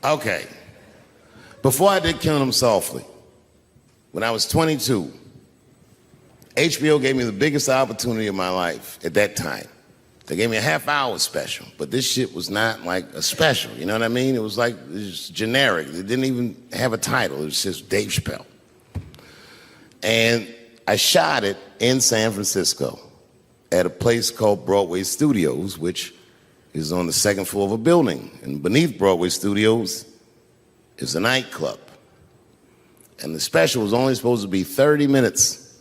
Okay. Before I did Killing Them Softly, when I was 22, HBO gave me the biggest opportunity of my life at that time. They gave me a half-hour special, but this shit was not like a special, you know what I mean? It was like, it was generic. It didn't even have a title. It was just Dave Chappelle. And I shot it in San Francisco at a place called Broadway Studios, which is on the second floor of a building. And beneath Broadway Studios is a nightclub. And the special was only supposed to be 30 minutes.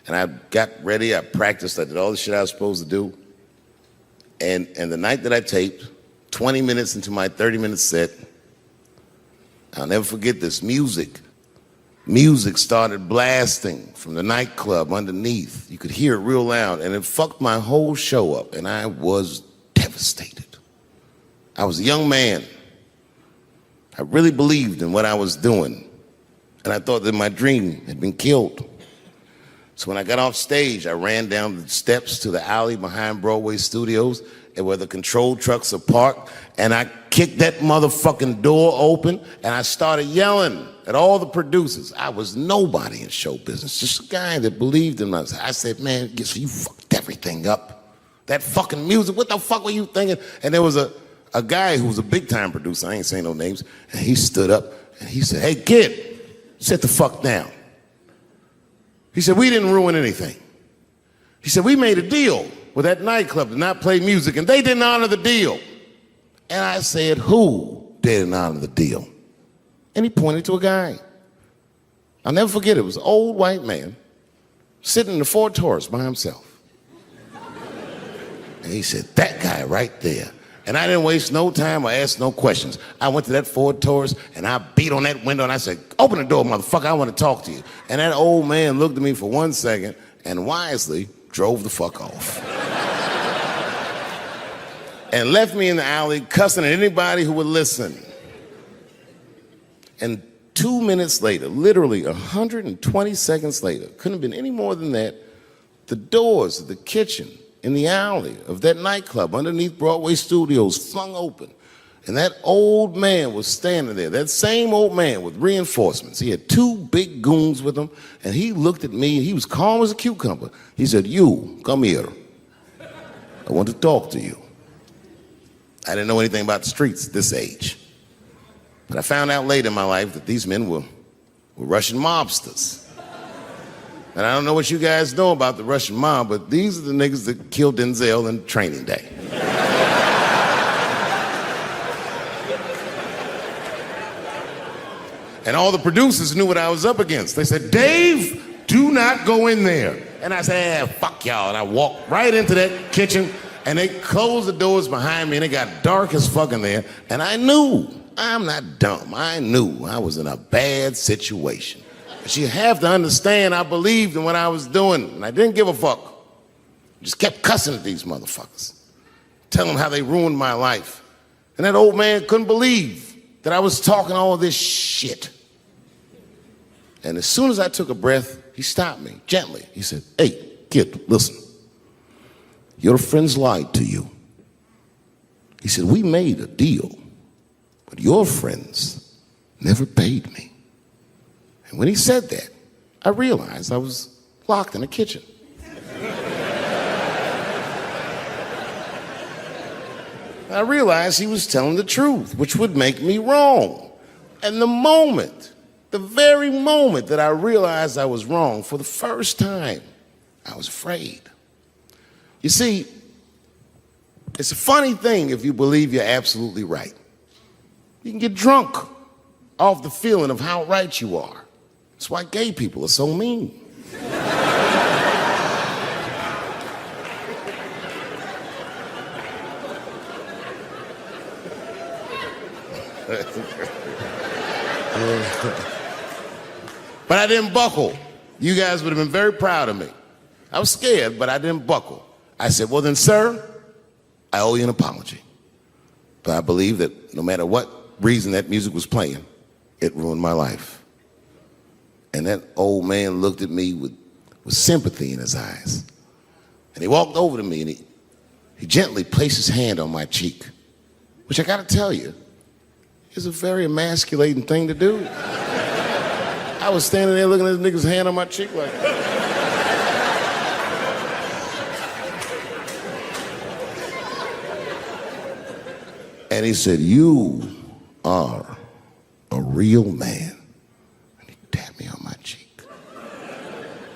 And I got ready, I practiced, I did all the shit I was supposed to do. And the night that I taped, 20 minutes into my 30-minute set, I'll never forget this, music started blasting from the nightclub underneath. You could hear it real loud, and it fucked my whole show up, and I was devastated. I was a young man. I really believed in what I was doing, and I thought that my dream had been killed. So when I got off stage, I ran down the steps to the alley behind Broadway Studios and where the control trucks are parked, and I kicked that motherfucking door open, and I started yelling at all the producers. I was nobody in show business, just a guy that believed in myself. I said, man, guess you fucked everything up. That fucking music, what the fuck were you thinking? And there was a guy who was a big-time producer, I ain't saying no names, and he stood up and he said, hey, kid, sit the fuck down. He said, we didn't ruin anything. He said, we made a deal with that nightclub to not play music, and they didn't honor the deal. And I said, who didn't honor the deal? And he pointed to a guy. I'll never forget it. It was an old white man sitting in the Ford Taurus by himself. And he said, that guy right there. And I didn't waste no time or ask no questions. I went to that Ford Taurus and I beat on that window and I said, open the door, motherfucker, I want to talk to you. And that old man looked at me for 1 second and wisely drove the fuck off. And left me in the alley cussing at anybody who would listen. And 2 minutes later, literally 120 seconds later, couldn't have been any more than that, the doors of the kitchen in the alley of that nightclub underneath Broadway Studios flung open. And that old man was standing there, that same old man with reinforcements. He had 2 big goons with him, and he looked at me, and he was calm as a cucumber. He said, you, come here. I want to talk to you. I didn't know anything about the streets at this age. But I found out later in my life that these men were Russian mobsters. And I don't know what you guys know about the Russian mob, but these are the niggas that killed Denzel in Training Day. And all the producers knew what I was up against. They said, Dave, do not go in there. And I said, fuck y'all. And I walked right into that kitchen, and they closed the doors behind me, and it got dark as fuck in there. And I knew, I'm not dumb, I knew I was in a bad situation. But you have to understand, I believed in what I was doing, and I didn't give a fuck. Just kept cussing at these motherfuckers, telling them how they ruined my life. And that old man couldn't believe that I was talking all this shit. And as soon as I took a breath, he stopped me gently. He said, hey, kid, listen. Your friends lied to you. He said, we made a deal, but your friends never paid me. And when he said that, I realized I was locked in a kitchen. I realized he was telling the truth, which would make me wrong. And the very moment that I realized I was wrong, for the first time, I was afraid. You see, it's a funny thing if you believe you're absolutely right. You can get drunk off the feeling of how right you are. That's why gay people are so mean. But I didn't buckle. You guys would have been very proud of me. I was scared, but I didn't buckle. I said, well then, sir, I owe you an apology. But I believe that no matter what reason that music was playing, it ruined my life. And that old man looked at me with sympathy in his eyes. And he walked over to me and he gently placed his hand on my cheek, which I gotta tell you, is a very emasculating thing to do. I was standing there looking at this nigga's hand on my cheek like, and he said, "You are a real man." And he tapped me on my cheek.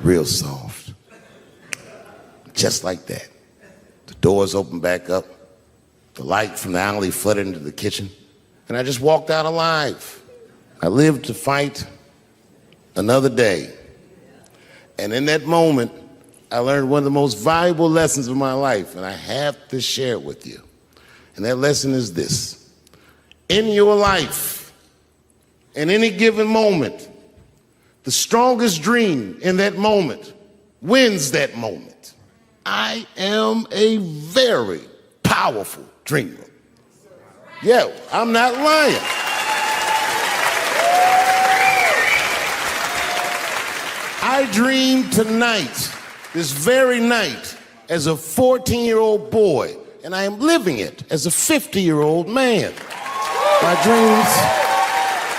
Real soft. Just like that. The doors opened back up. The light from the alley flooded into the kitchen. And I just walked out alive. I lived to fight another day. And in that moment, I learned one of the most valuable lessons of my life, and I have to share it with you. And that lesson is this. In your life, in any given moment, the strongest dream in that moment wins that moment. I am a very powerful dreamer. Yeah, I'm not lying. I dreamed tonight, this very night, as a 14-year-old boy, and I am living it as a 50-year-old man. My dreams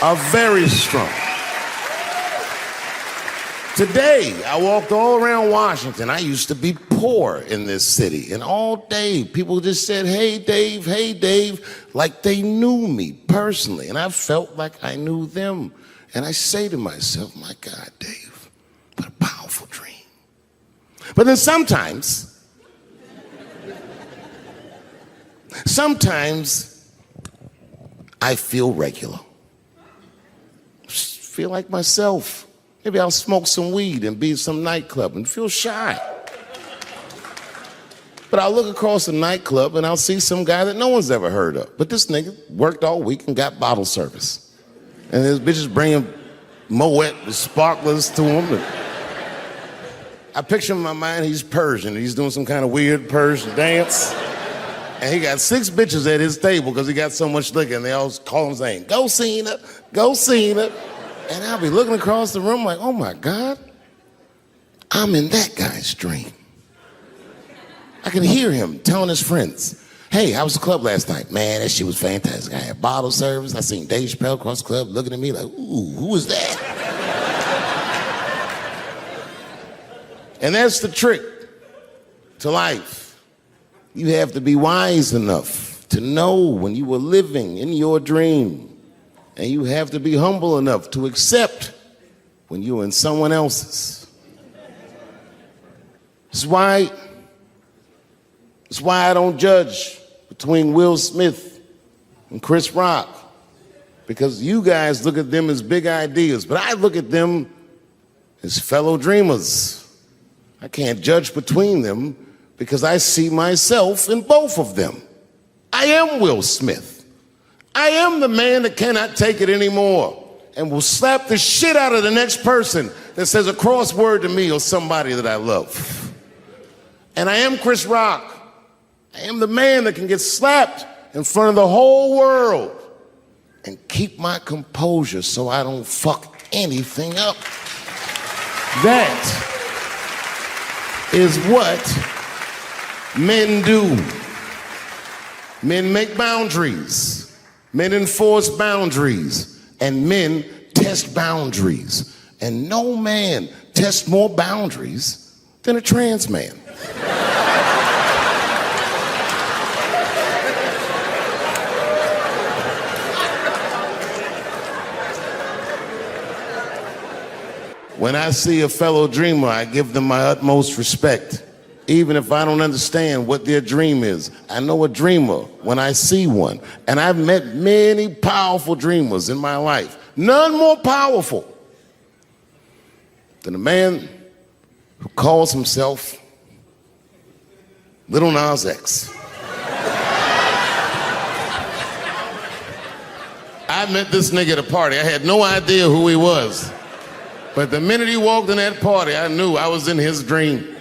are very strong. Today, I walked all around Washington. I used to be poor in this city, and all day people just said, hey, Dave, like they knew me personally, and I felt like I knew them. And I say to myself, my God, Dave, what a powerful dream. But then sometimes I feel regular. Just feel like myself. Maybe I'll smoke some weed and be at some nightclub and feel shy. But I'll look across the nightclub and I'll see some guy that no one's ever heard of. But this nigga worked all week and got bottle service. And his bitches bringing Moet with sparklers to him. I picture in my mind he's Persian. He's doing some kind of weird Persian dance. And he got 6 bitches at his table because he got so much liquor, and they all call him saying, "Go Cena, go Cena." And I'll be looking across the room like, oh my God, I'm in that guy's dream. I can hear him telling his friends, hey, how was the club last night? Man, that shit was fantastic. I had bottle service. I seen Dave Chappelle across the club looking at me like, ooh, who is that? And that's the trick to life. You have to be wise enough to know when you were living in your dream. And you have to be humble enough to accept when you're in someone else's. That's why I don't judge between Will Smith and Chris Rock. Because you guys look at them as big ideas, but I look at them as fellow dreamers. I can't judge between them because I see myself in both of them. I am Will Smith. I am the man that cannot take it anymore and will slap the shit out of the next person that says a crossword to me or somebody that I love. And I am Chris Rock. I am the man that can get slapped in front of the whole world and keep my composure so I don't fuck anything up. That is what men do. Men make boundaries. Men enforce boundaries, and men test boundaries. And no man tests more boundaries than a trans man. When I see a fellow dreamer, I give them my utmost respect. Even if I don't understand what their dream is, I know a dreamer when I see one. And I've met many powerful dreamers in my life. None more powerful than a man who calls himself Little Nas X. I met this nigga at a party. I had no idea who he was. But the minute he walked in that party, I knew I was in his dream.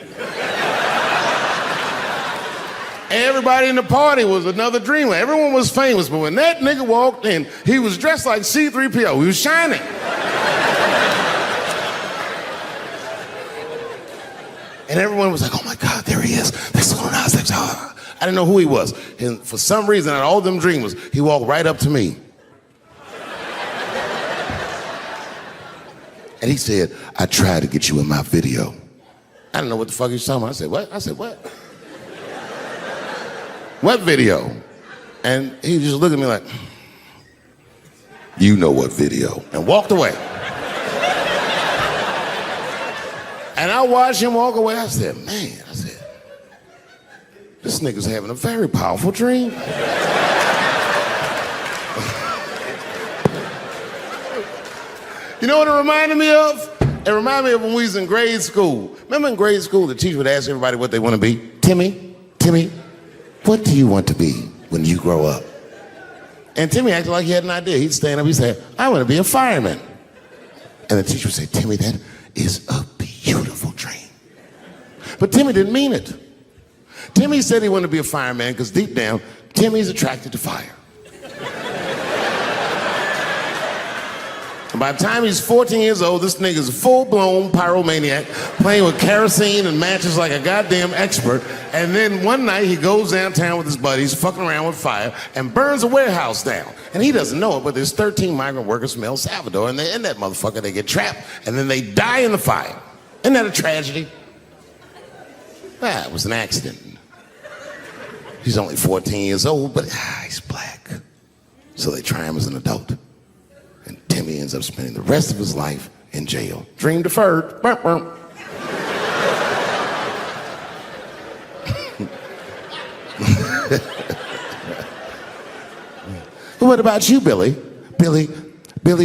Everybody in the party was another dreamer. Everyone was famous, but when that nigga walked in, he was dressed like C-3PO. He was shining. And everyone was like, oh my God, there he is. That's Lil Nas X. I didn't know who he was. And for some reason, out of all them dreamers, he walked right up to me. And he said, I tried to get you in my video. I didn't know what the fuck he was talking about. I said, what? I said, what? What video? And he just looked at me like, you know what video, and walked away. And I watched him walk away. I said, man, this nigga's having a very powerful dream. You know what it reminded me of? It reminded me of when we was in grade school. Remember in grade school, the teacher would ask everybody what they want to be? Timmy, what do you want to be when you grow up? And Timmy acted like he had an idea. He'd stand up, he'd say, I want to be a fireman. And the teacher would say, Timmy, that is a beautiful dream. But Timmy didn't mean it. Timmy said he wanted to be a fireman because deep down, Timmy's attracted to fire. And by the time he's 14 years old, this nigga's a full-blown pyromaniac, playing with kerosene and matches like a goddamn expert. And then one night he goes downtown with his buddies, fucking around with fire, and burns a warehouse down. And he doesn't know it, but there's 13 migrant workers from El Salvador, and they're in that motherfucker. They get trapped, and then they die in the fire. Isn't that a tragedy? It was an accident. He's only 14 years old, but he's black. So they try him as an adult. And Timmy ends up spending the rest of his life in jail. Dream deferred. Burp, burp. What about you, Billy? Billy,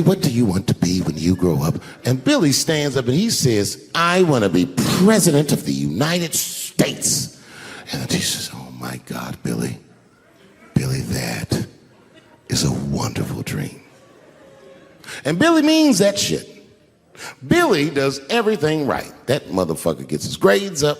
what do you want to be when you grow up? And Billy stands up and he says, I want to be president of the United States. And the teacher says, oh my God, Billy, that is a wonderful dream. And Billy means that shit. Billy does everything right. That motherfucker gets his grades up.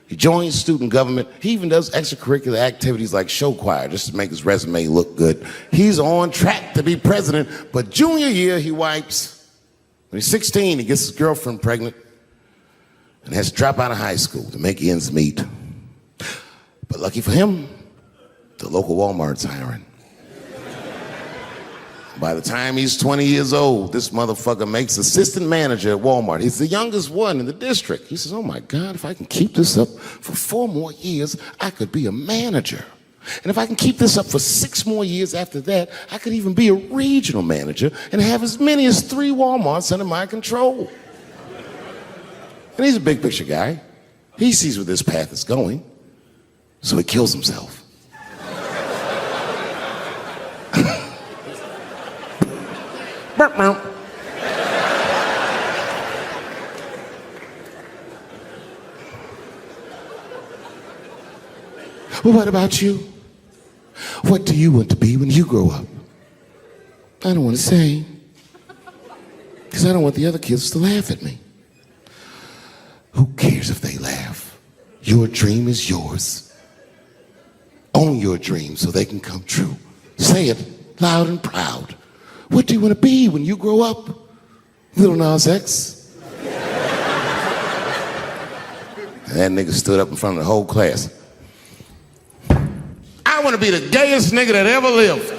He joins student government. He even does extracurricular activities like show choir just to make his resume look good. He's on track to be president, but junior year he wipes. When he's 16, he gets his girlfriend pregnant and has to drop out of high school to make ends meet. But lucky for him, the local Walmart's hiring. By the time he's 20 years old, this motherfucker makes assistant manager at Walmart. He's the youngest one in the district. He says, oh my God, if I can keep this up for 4 more years, I could be a manager. And if I can keep this up for 6 more years after that, I could even be a regional manager and have as many as 3 Walmarts under my control. And he's a big picture guy. He sees where this path is going, so he kills himself. Burp, burp. Well, what about you? What do you want to be when you grow up? I don't want to say, because I don't want the other kids to laugh at me. Who cares if they laugh? Your dream is yours. Own your dream so they can come true. Say it loud and proud. What do you want to be when you grow up? Little Nas X. And that nigga stood up in front of the whole class. I want to be the gayest nigga that ever lived.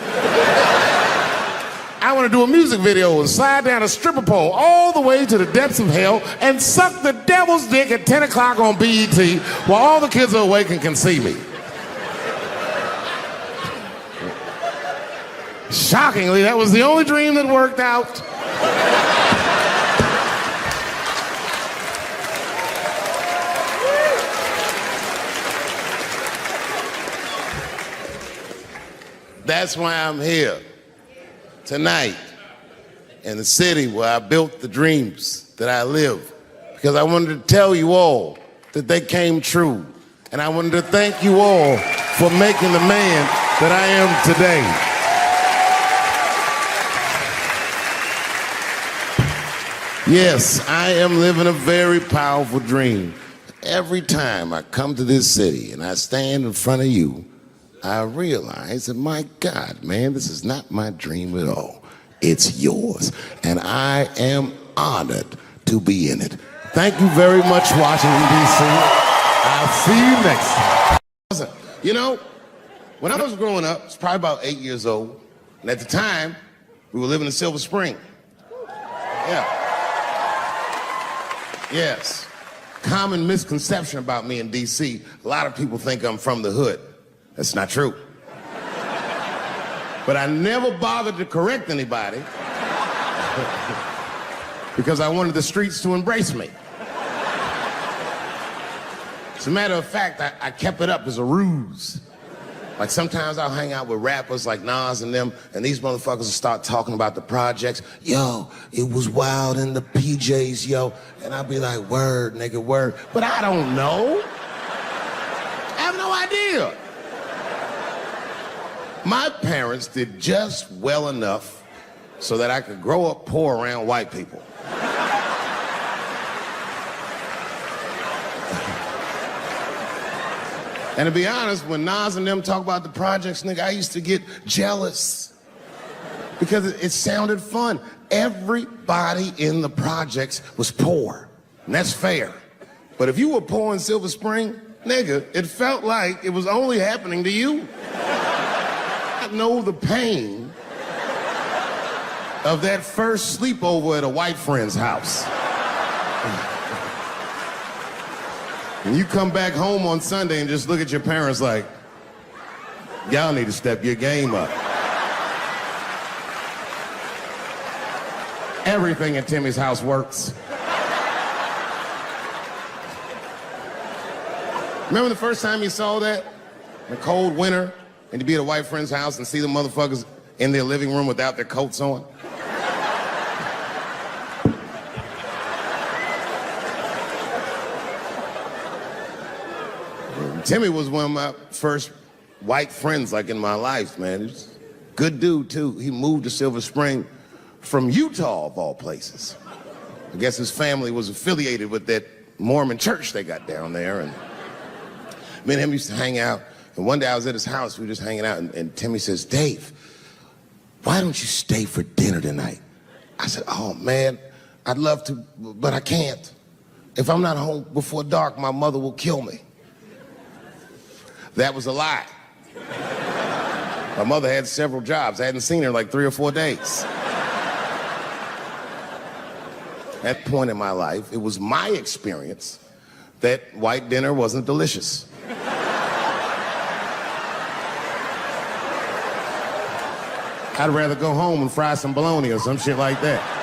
I want to do a music video and slide down a stripper pole all the way to the depths of hell and suck the devil's dick at 10 o'clock on BET while all the kids are awake and can see me. Shockingly, that was the only dream that worked out. That's why I'm here tonight in the city where I built the dreams that I live. Because I wanted to tell you all that they came true. And I wanted to thank you all for making the man that I am today. Yes, I am living a very powerful dream. Every time I come to this city and I stand in front of you, I realize that, my God, man, this is not my dream at all. It's yours. And I am honored to be in it. Thank you very much, Washington, D.C. I'll see you next time. Listen, you know, when I was growing up, I was probably about 8 years old. And at the time, we were living in Silver Spring. Yeah. Yes. Common misconception about me in D.C. A lot of people think I'm from the hood. That's not true. But I never bothered to correct anybody because I wanted the streets to embrace me. As a matter of fact, I kept it up as a ruse. Like sometimes I'll hang out with rappers like Nas and them, and these motherfuckers will start talking about the projects. Yo, it was wild in the PJs, yo. And I'll be like, word, nigga, word. But I don't know. I have no idea. My parents did just well enough so that I could grow up poor around white people. And to be honest, when Nas and them talk about the projects, nigga, I used to get jealous because it sounded fun. Everybody in the projects was poor, and that's fair. But if you were poor in Silver Spring, nigga, it felt like it was only happening to you. I know the pain of that first sleepover at a white friend's house. And you come back home on Sunday and just look at your parents like, y'all need to step your game up. Everything in Timmy's house works. Remember the first time you saw that? In a cold winter, and you'd be at a white friend's house and see the motherfuckers in their living room without their coats on? Timmy was one of my first white friends, like, in my life, man. He was a good dude, too. He moved to Silver Spring from Utah, of all places. I guess his family was affiliated with that Mormon church they got down there, and me and him used to hang out. And one day I was at his house, we were just hanging out, and Timmy says, Dave, why don't you stay for dinner tonight? I said, oh, man, I'd love to, but I can't. If I'm not home before dark, my mother will kill me. That was a lie. My mother had several jobs. I hadn't seen her in like 3 or 4 days. At that point in my life, it was my experience that white dinner wasn't delicious. I'd rather go home and fry some bologna or some shit like that.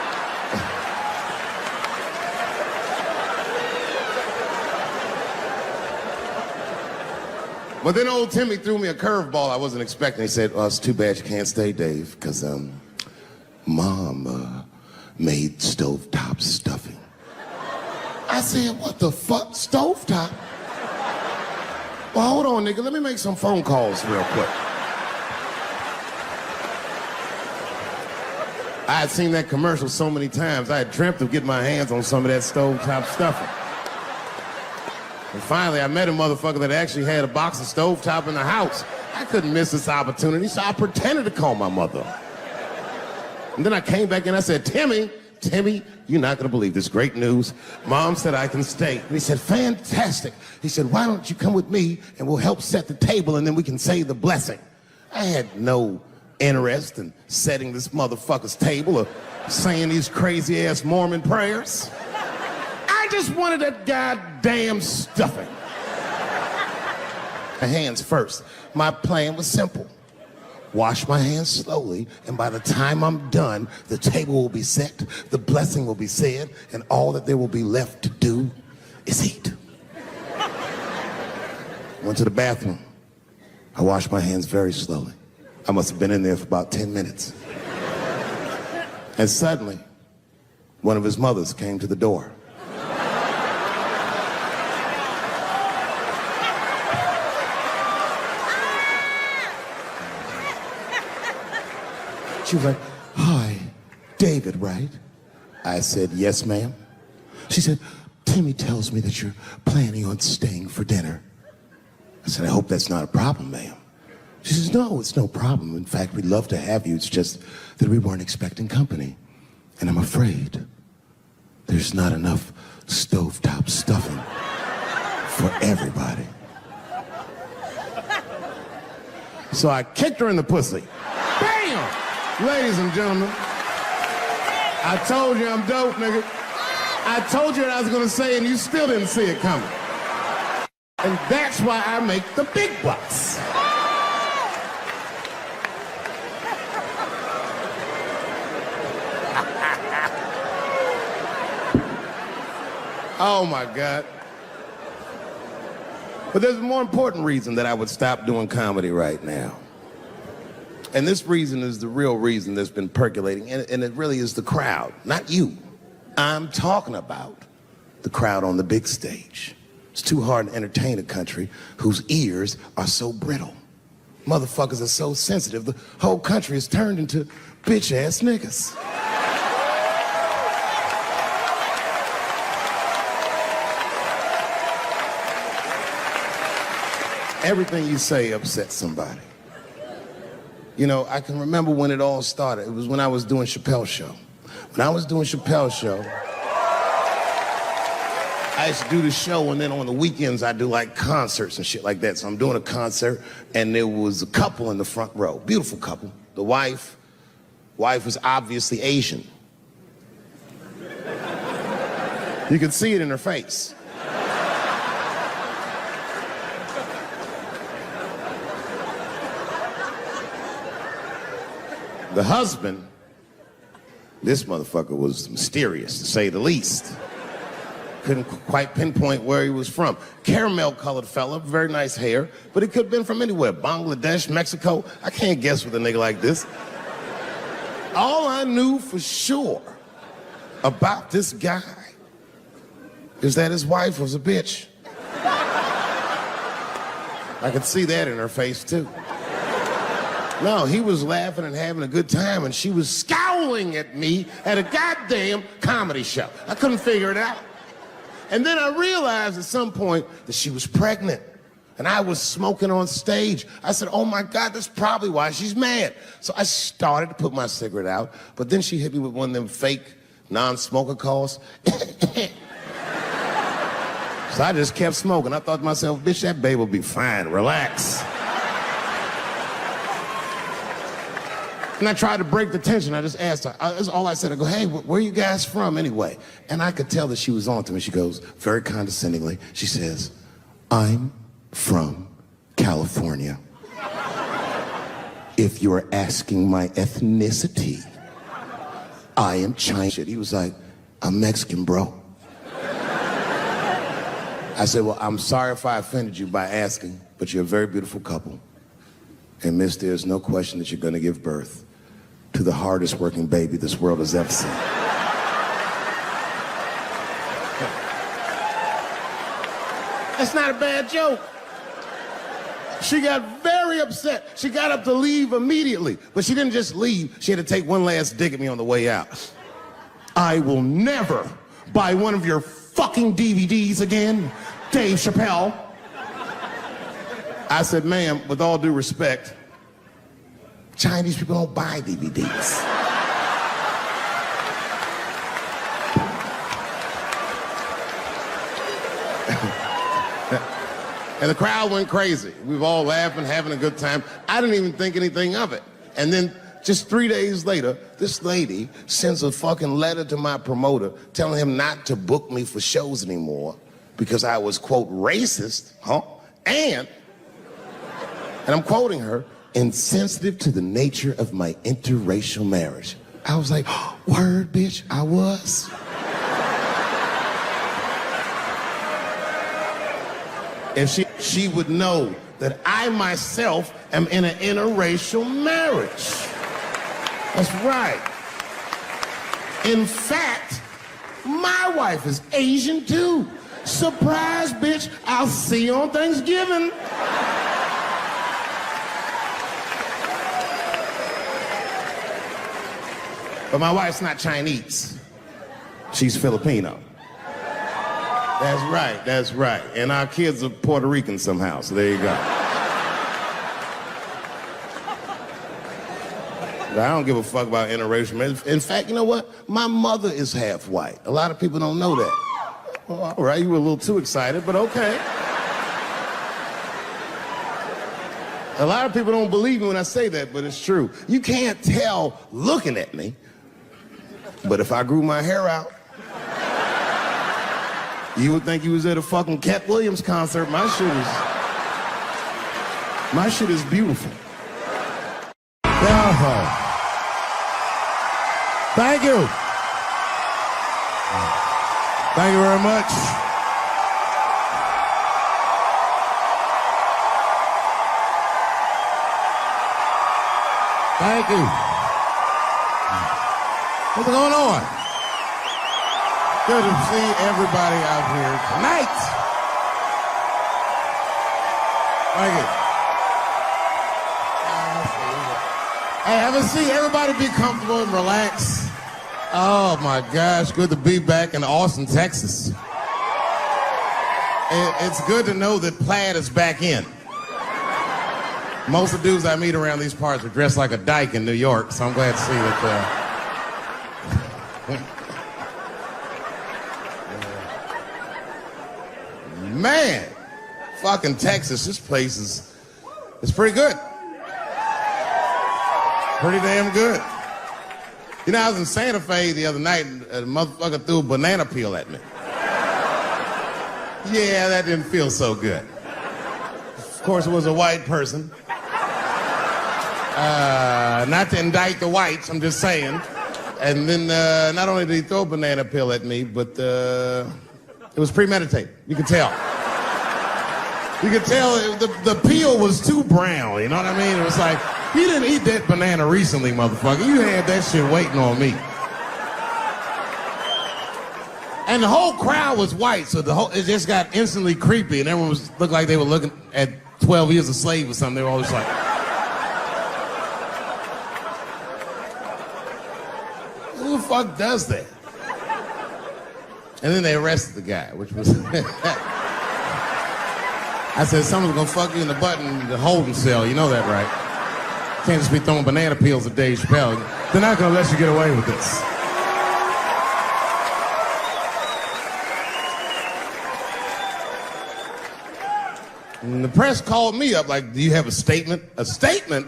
But then old Timmy threw me a curveball I wasn't expecting. He said, oh, it's too bad you can't stay, Dave, because Mom made stovetop stuffing. I said, what the fuck, stovetop? Well, hold on, nigga, let me make some phone calls real quick. I had seen that commercial so many times, I had dreamt of getting my hands on some of that stovetop stuffing. And finally, I met a motherfucker that actually had a box of stovetop in the house. I couldn't miss this opportunity, so I pretended to call my mother. And then I came back and I said, Timmy, you're not gonna believe this great news. Mom said I can stay. And he said, fantastic. He said, why don't you come with me and we'll help set the table and then we can say the blessing. I had no interest in setting this motherfucker's table or saying these crazy ass Mormon prayers. I just wanted that goddamn stuffing. My hands first. My plan was simple. Wash my hands slowly, and by the time I'm done, the table will be set, the blessing will be said, and all that there will be left to do is eat. Went to the bathroom. I washed my hands very slowly. I must have been in there for about 10 minutes. And suddenly, one of his mothers came to the door. She was like, hi, David, right? I said, yes, ma'am. She said, Timmy tells me that you're planning on staying for dinner. I said, I hope that's not a problem, ma'am. She says, no, it's no problem. In fact, we'd love to have you. It's just that we weren't expecting company. And I'm afraid there's not enough stovetop stuffing for everybody. So I kicked her in the pussy. Bam! Ladies and gentlemen, I told you I'm dope, nigga. I told you what I was gonna say and you still didn't see it coming. And that's why I make the big bucks. Oh my God. But there's a more important reason that I would stop doing comedy right now. And this reason is the real reason that's been percolating, and it really is the crowd, not you. I'm talking about the crowd on the big stage. It's too hard to entertain a country whose ears are so brittle. Motherfuckers are so sensitive, the whole country is turned into bitch-ass niggas. Everything you say upsets somebody. You know, I can remember when it all started. It was when I was doing Chappelle Show. When I was doing Chappelle Show, I used to do the show, and then on the weekends I do like concerts and shit like that. So I'm doing a concert, and there was a couple in the front row, beautiful couple. The wife was obviously Asian. You could see it in her face. The husband, this motherfucker was mysterious, to say the least. Couldn't quite pinpoint where he was from. Caramel-colored fella, very nice hair, but he could have been from anywhere. Bangladesh, Mexico. I can't guess with a nigga like this. All I knew for sure about this guy is that his wife was a bitch. I could see that in her face, too. No, he was laughing and having a good time, and she was scowling at me at a goddamn comedy show. I couldn't figure it out. And then I realized at some point that she was pregnant, and I was smoking on stage. I said, oh my God, that's probably why she's mad. So I started to put my cigarette out, but then she hit me with one of them fake non-smoker calls. So I just kept smoking. I thought to myself, bitch, that babe will be fine, relax. And I tried to break the tension. I just asked her, that's all I said. I go, hey, where are you guys from anyway? And I could tell that she was on to me. She goes, very condescendingly, she says, I'm from California. If you're asking my ethnicity, I am Chinese. He was like, I'm Mexican, bro. I said, well, I'm sorry if I offended you by asking, but you're a very beautiful couple. And miss, there's no question that you're gonna give birth to the hardest working baby this world has ever seen. That's not a bad joke. She got very upset. She got up to leave immediately, but she didn't just leave. She had to take one last dig at me on the way out. I will never buy one of your fucking DVDs again, Dave Chappelle. I said, ma'am, with all due respect, Chinese people don't buy DVDs. And the crowd went crazy. We were all laughing, having a good time. I didn't even think anything of it. And then just 3 days later, this lady sends a fucking letter to my promoter telling him not to book me for shows anymore because I was, quote, racist, and I'm quoting her, insensitive to the nature of my interracial marriage. I was like, word, bitch, I was. If she would know that I myself am in an interracial marriage. That's right. In fact, my wife is Asian too. Surprise, bitch, I'll see you on Thanksgiving. But my wife's not Chinese. She's Filipino. That's right, that's right. And our kids are Puerto Rican somehow, so there you go. But I don't give a fuck about interracial marriage. In fact, you know what? My mother is half white. A lot of people don't know that. Well, all right, you were a little too excited, but okay. A lot of people don't believe me when I say that, but it's true. You can't tell looking at me, but if I grew my hair out, You would think you was at a fucking Cat Williams concert. My shit is beautiful. Oh. Thank you. Thank you very much. Thank you. What's going on? Good to see everybody out here tonight. Thank you. Hey, have a seat. Everybody be comfortable and relax. Oh my gosh, good to be back in Austin, Texas. It's good to know that plaid is back in. Most of the dudes I meet around these parts are dressed like a dyke in New York, so I'm glad to see that. Man, fucking Texas, this place is pretty good. Pretty damn good. You know, I was in Santa Fe the other night and a motherfucker threw a banana peel at me. Yeah, that didn't feel so good. Of course, it was a white person. Not to indict the whites, I'm just saying. And then not only did he throw a banana peel at me, but it was premeditated. You could tell. You could tell the peel was too brown, you know what I mean? It was like, you didn't eat that banana recently, motherfucker. You had that shit waiting on me. And the whole crowd was white, so it just got instantly creepy, and everyone looked like they were looking at 12 Years a Slave or something. They were all just like... Who the fuck does that? And then they arrested the guy, which was... I said, someone's gonna fuck you in the butt in the holding cell. You know that, right? Can't just be throwing banana peels at Dave Chappelle. They're not gonna let you get away with this. And the press called me up like, do you have a statement? A statement?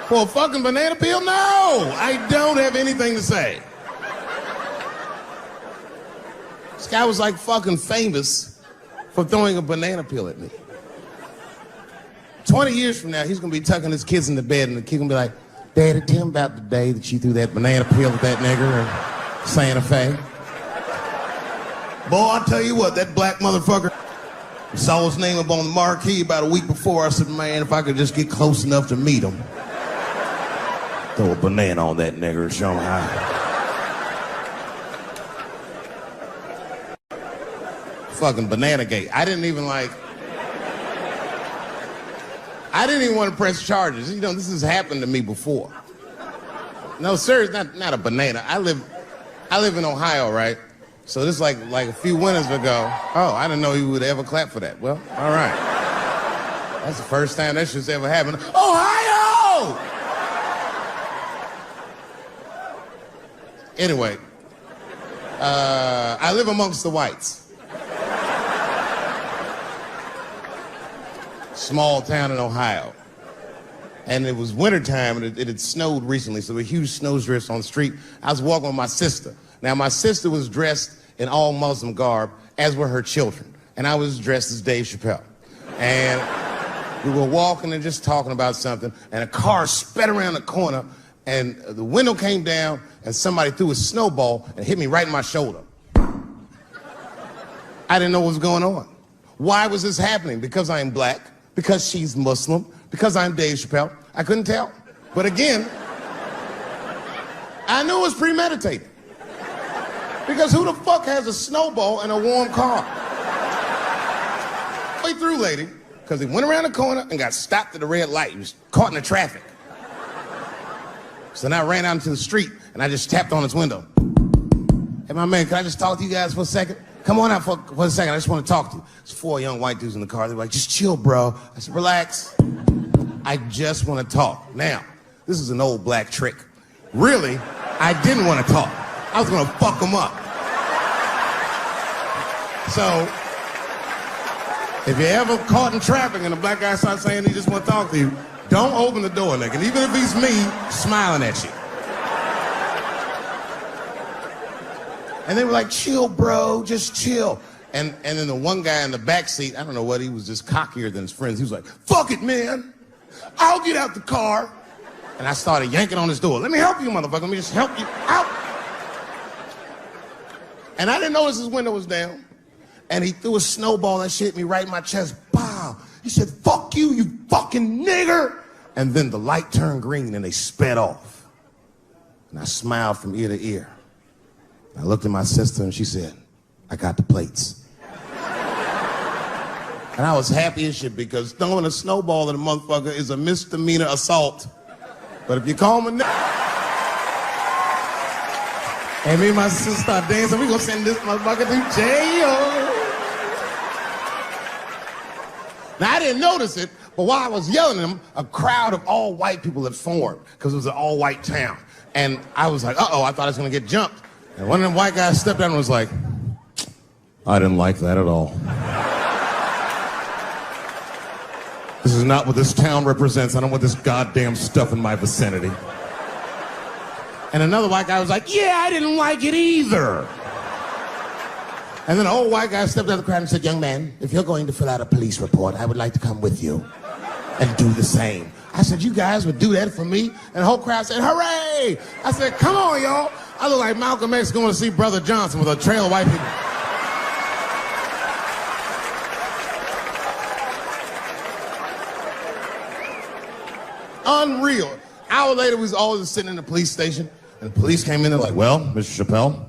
For a fucking banana peel? No! I don't have anything to say. This guy was like fucking famous for throwing a banana peel at me. 20 years from now, he's gonna be tucking his kids in the bed and the kid gonna be like, Daddy, tell him about the day that you threw that banana peel at that nigger in Santa Fe. Boy, I'll tell you what, that black motherfucker saw his name up on the marquee about a week before. I said, man, if I could just get close enough to meet him, throw a banana on that nigger and show him how. Fucking banana gate. I didn't even want to press charges. You know, this has happened to me before. No, seriously, not a banana. I live in Ohio, right? So this is like a few winters ago. Oh, I didn't know you would ever clap for that. Well, all right. That's the first time that shit's ever happened. Ohio! Anyway, I live amongst the whites. Small town in Ohio. And it was wintertime, and it had snowed recently, so there were huge snowdrifts on the street. I was walking with my sister. Now, my sister was dressed in all Muslim garb, as were her children. And I was dressed as Dave Chappelle. And we were walking and just talking about something, and a car sped around the corner, and the window came down, and somebody threw a snowball and hit me right in my shoulder. I didn't know what was going on. Why was this happening? Because I'm black, because she's Muslim, because I'm Dave Chappelle. I couldn't tell. But again, I knew it was premeditated. Because who the fuck has a snowball in a warm car? Way through, lady, because he went around the corner and got stopped at the red light. He was caught in the traffic. So then I ran out into the street and I just tapped on his window. Hey, my man, can I just talk to you guys for a second? Come on out for a second. I just want to talk to you. There's 4 young white dudes in the car. They were like, just chill, bro. I said, relax. I just want to talk. Now, this is an old black trick. Really, I didn't want to talk. I was going to fuck them up. So, if you're ever caught in traffic and a black guy starts saying he just want to talk to you, don't open the door, nigga. And even if he's me, smiling at you. And they were like, chill, bro, just chill. And then the one guy in the back seat, I don't know what, he was just cockier than his friends. He was like, fuck it, man. I'll get out the car. And I started yanking on his door. Let me help you, motherfucker. Let me just help you out. And I didn't notice his window was down. And he threw a snowball and shit me right in my chest. Pow. He said, fuck you, you fucking nigger. And then the light turned green and they sped off. And I smiled from ear to ear. I looked at my sister and she said, I got the plates. And I was happy as shit because throwing a snowball at a motherfucker is a misdemeanor assault. But if you call him a nigger, and me and my sister start dancing, we gonna send this motherfucker to jail. Now, I didn't notice it, but while I was yelling at him, a crowd of all white people had formed because it was an all-white town. And I was like, uh-oh, I thought I was gonna get jumped. And one of them white guys stepped down and was like, I didn't like that at all. This is not what this town represents. I don't want this goddamn stuff in my vicinity. And another white guy was like, yeah, I didn't like it either. And then an old white guy stepped out of the crowd and said, young man, if you're going to fill out a police report, I would like to come with you and do the same. I said, you guys would do that for me? And the whole crowd said, hooray! I said, come on, y'all. I look like Malcolm X going to see Brother Johnson with a trail of white people. Unreal. An hour later, we was all just sitting in the police station, and the police came in and like, well, Mr. Chappelle,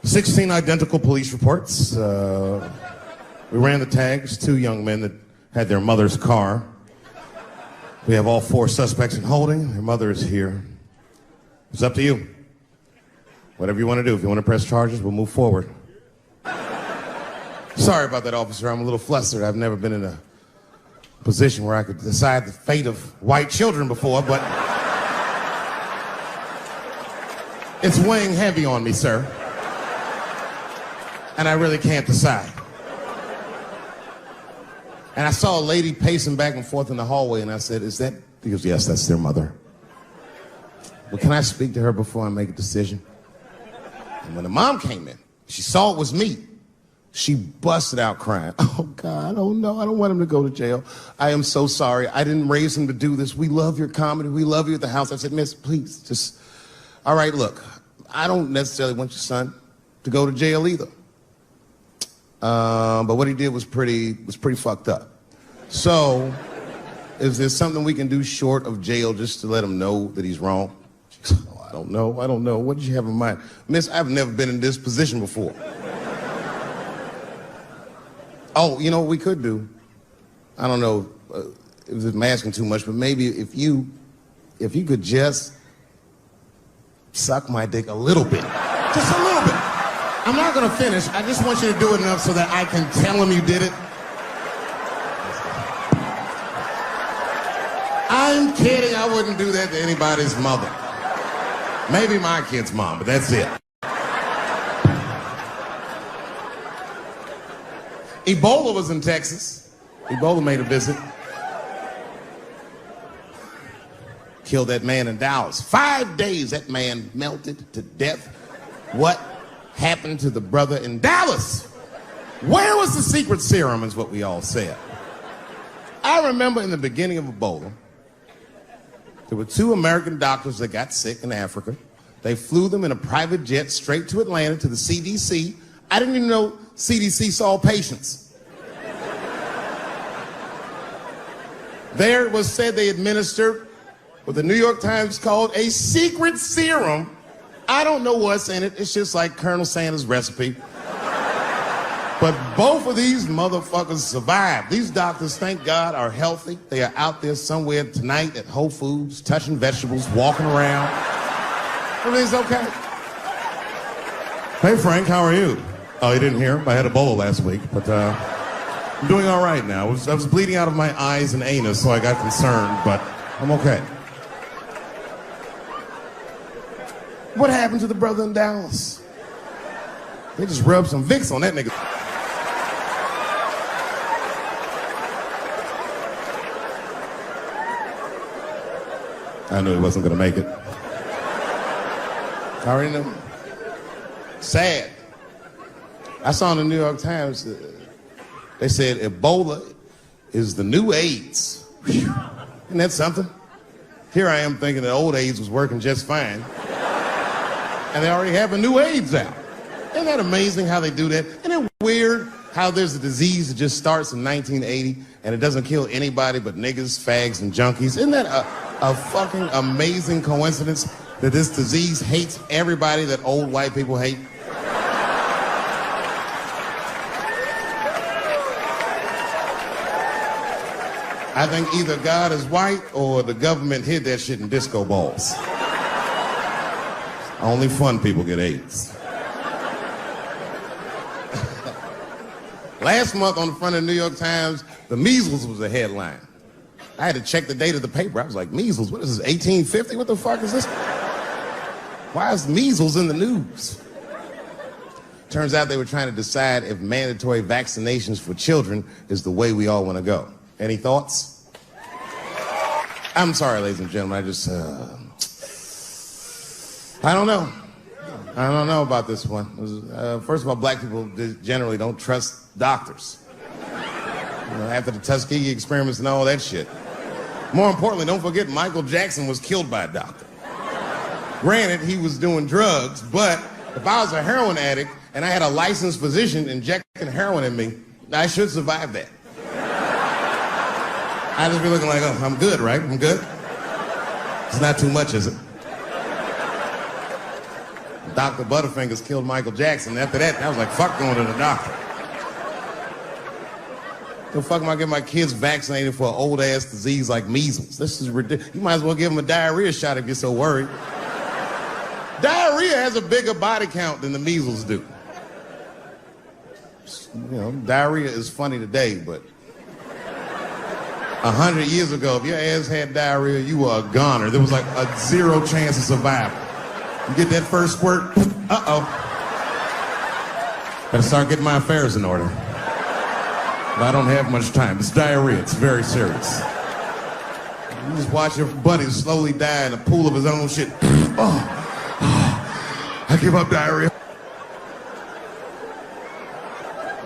16 identical police reports. We ran the tags, 2 young men that had their mother's car. We have all 4 suspects in holding. Their mother is here. It's up to you. Whatever you want to do. If you want to press charges, we'll move forward. Sorry about that, officer. I'm a little flustered. I've never been in a position where I could decide the fate of white children before, but it's weighing heavy on me, sir. And I really can't decide. And I saw a lady pacing back and forth in the hallway, and I said, is that? He goes, yes, that's their mother. Well, can I speak to her before I make a decision? And when the mom came in, she saw it was me. She busted out crying. Oh, God, oh, no, I don't want him to go to jail. I am so sorry. I didn't raise him to do this. We love your comedy. We love you at the house. I said, miss, please, just, all right, look, I don't necessarily want your son to go to jail either. But what he did was pretty fucked up. So, is there something we can do short of jail just to let him know that he's wrong? She goes, oh, I don't know. What did you have in mind? Miss, I've never been in this position before. Oh, you know what we could do? I don't know if I'm asking too much, but maybe if you could just suck my dick a little bit. Just a little bit. I'm not gonna finish. I just want you to do it enough so that I can tell him you did it. I'm kidding. I wouldn't do that to anybody's mother. Maybe my kid's mom, but that's it. Ebola was in Texas. Ebola made a visit. Killed that man in Dallas. 5 days that man melted to death. What happened to the brother in Dallas? Where was the secret serum is what we all said. I remember in the beginning of Ebola, there were 2 American doctors that got sick in Africa. They flew them in a private jet straight to Atlanta to the CDC. I didn't even know CDC saw patients. There it was said they administered what the New York Times called a secret serum. I don't know what's in it. It's just like Colonel Sanders' recipe. But both of these motherfuckers survived. These doctors, thank God, are healthy. They are out there somewhere tonight at Whole Foods, touching vegetables, walking around. Everything's okay. Hey, Frank, how are you? Oh, you didn't hear? I had Ebola last week, but I'm doing all right now. I was bleeding out of my eyes and anus, so I got concerned, but I'm okay. What happened to the brother in Dallas? They just rubbed some Vicks on that nigga. I knew he wasn't gonna make it. I already knew. Sad. I saw in the New York Times, they said Ebola is the new AIDS. Whew. Isn't that something? Here I am thinking that old AIDS was working just fine. And they already have a new AIDS out. Isn't that amazing how they do that? Isn't it weird how there's a disease that just starts in 1980 and it doesn't kill anybody but niggas, fags, and junkies? Isn't that a fucking amazing coincidence that this disease hates everybody that old white people hate? I think either God is white or the government hid that shit in disco balls. Only fun people get AIDS. Last month on the front of the New York Times, the measles was a headline. I had to check the date of the paper. I was like, measles, what is this, 1850? What the fuck is this? Why is measles in the news? Turns out they were trying to decide if mandatory vaccinations for children is the way we all want to go. Any thoughts? I'm sorry, ladies and gentlemen, I don't know. I don't know about this one. First of all, black people generally don't trust doctors. After the Tuskegee experiments and all that shit. More importantly, don't forget Michael Jackson was killed by a doctor. Granted, he was doing drugs, but if I was a heroin addict and I had a licensed physician injecting heroin in me, I should survive that. I'd just be looking like, oh, I'm good, right? I'm good. It's not too much, is it? Dr. Butterfingers killed Michael Jackson. After that, I was like, fuck going to the doctor. The fuck am I getting my kids vaccinated for an old-ass disease like measles? This is ridiculous. You might as well give them a diarrhea shot if you're so worried. Diarrhea has a bigger body count than the measles do. You know, diarrhea is funny today, but 100 years ago, if your ass had diarrhea, you were a goner. There was like a 0 chance of survival. You get that first squirt, uh-oh. Better start getting my affairs in order. But I don't have much time. It's diarrhea. It's very serious. You just watch your buddy slowly die in a pool of his own shit. I give up diarrhea.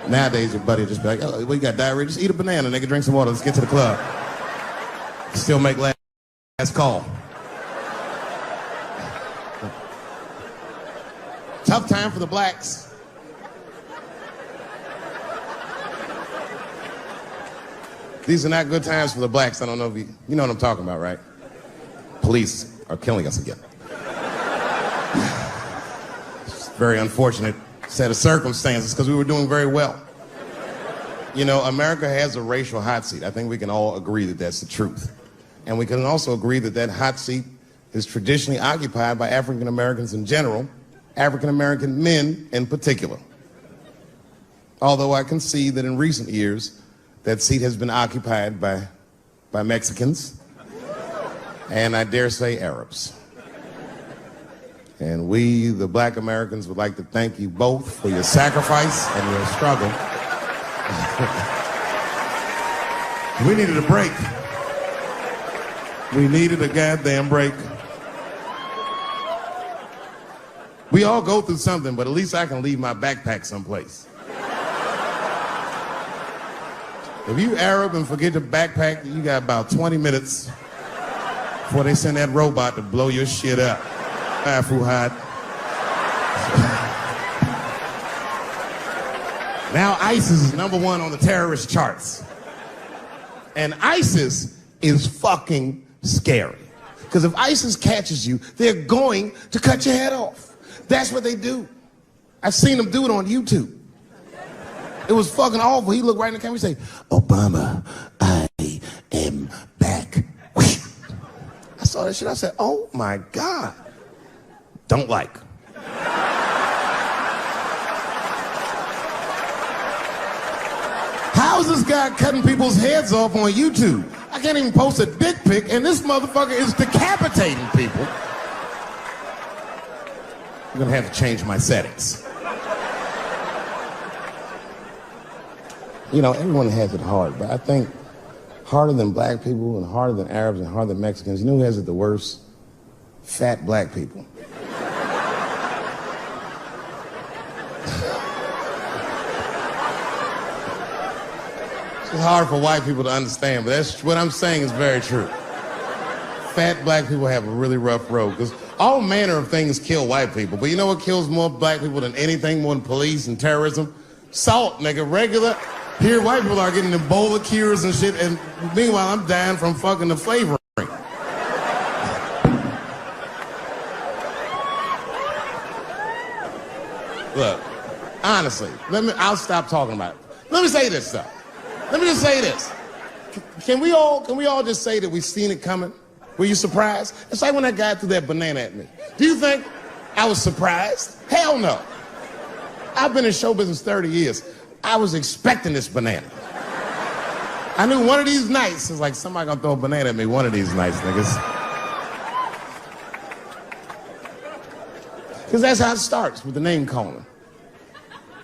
Nowadays, your buddy just be like, oh, well, you got diarrhea? Just eat a banana, nigga, drink some water, let's get to the club. Still make last call. Tough time for the blacks. These are not good times for the blacks. I don't know if you know what I'm talking about, right? Police are killing us again. It's a very unfortunate set of circumstances because we were doing very well. You know, America has a racial hot seat. I think we can all agree that that's the truth. And we can also agree that that hot seat is traditionally occupied by African Americans in general, African American men in particular. Although I can see that in recent years, that seat has been occupied by Mexicans, and I dare say Arabs. And we, the black Americans, would like to thank you both for your sacrifice and your struggle. We needed a break. We needed a goddamn break. We all go through something, but at least I can leave my backpack someplace. If you Arab and forget your backpack, you got about 20 minutes before they send that robot to blow your shit up. Fuhad. Now ISIS is #1 on the terrorist charts. And ISIS is fucking scary. Because if ISIS catches you, they're going to cut your head off. That's what they do. I've seen them do it on YouTube. It was fucking awful. He looked right in the camera and say, Obama, I am back. I saw that shit. I said, oh my God. Don't like. How's this guy cutting people's heads off on YouTube? I can't even post a dick pic, and this motherfucker is decapitating people. I'm gonna have to change my settings. You know, everyone has it hard, but I think harder than black people and harder than Arabs and harder than Mexicans, you know who has it the worst? Fat black people. It's hard for white people to understand, but that's what I'm saying is very true. Fat black people have a really rough road because all manner of things kill white people. But you know what kills more black people than anything, more than police and terrorism? Salt, nigga. Regular. Here, white people are getting Ebola cures and shit, and meanwhile, I'm dying from fucking the flavoring. Look, honestly, I'll stop talking about it. Let me say this, though. Let me just say this. Can we all just say that we've seen it coming? Were you surprised? It's like when that guy threw that banana at me. Do you think I was surprised? Hell no. I've been in show business 30 years. I was expecting this banana. I knew one of these nights, it's like somebody gonna throw a banana at me one of these nights, niggas. Because that's how it starts, with the name calling.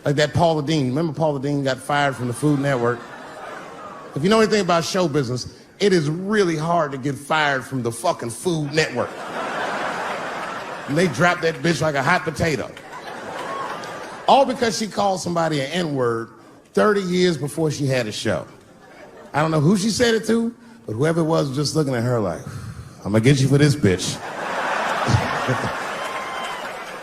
Like that Paula Deen. Remember Paula Deen got fired from the Food Network? If you know anything about show business, it is really hard to get fired from the fucking Food Network. And they dropped that bitch like a hot potato. All because she called somebody an N-word 30 years before she had a show. I don't know who she said it to, but whoever it was just looking at her like, I'm gonna get you for this bitch.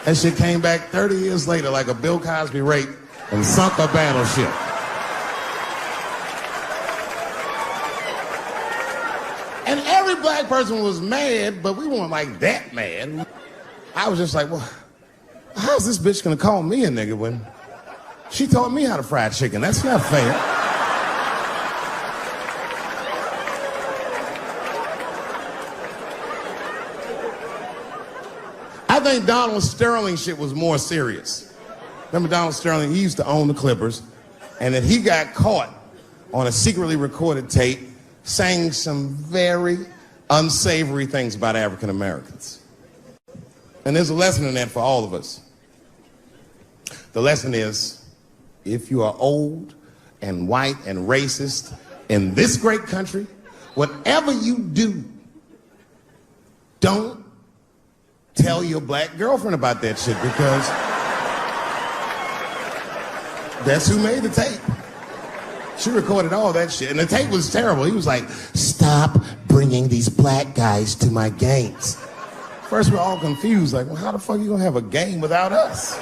That shit came back 30 years later like a Bill Cosby rape and sunk a battleship. And every black person was mad, but we weren't like that mad. I was just like, well, how's this bitch gonna call me a nigga when she taught me how to fry chicken? That's not fair. I think Donald Sterling shit was more serious. Remember Donald Sterling? He used to own the Clippers, and then he got caught on a secretly recorded tape saying some very unsavory things about African Americans. And there's a lesson in that for all of us. The lesson is, if you are old and white and racist in this great country, whatever you do, don't tell your black girlfriend about that shit, because that's who made the tape. She recorded all that shit, and the tape was terrible. He was like, stop bringing these black guys to my games. First, we're all confused, like, well, how the fuck are you gonna have a game without us?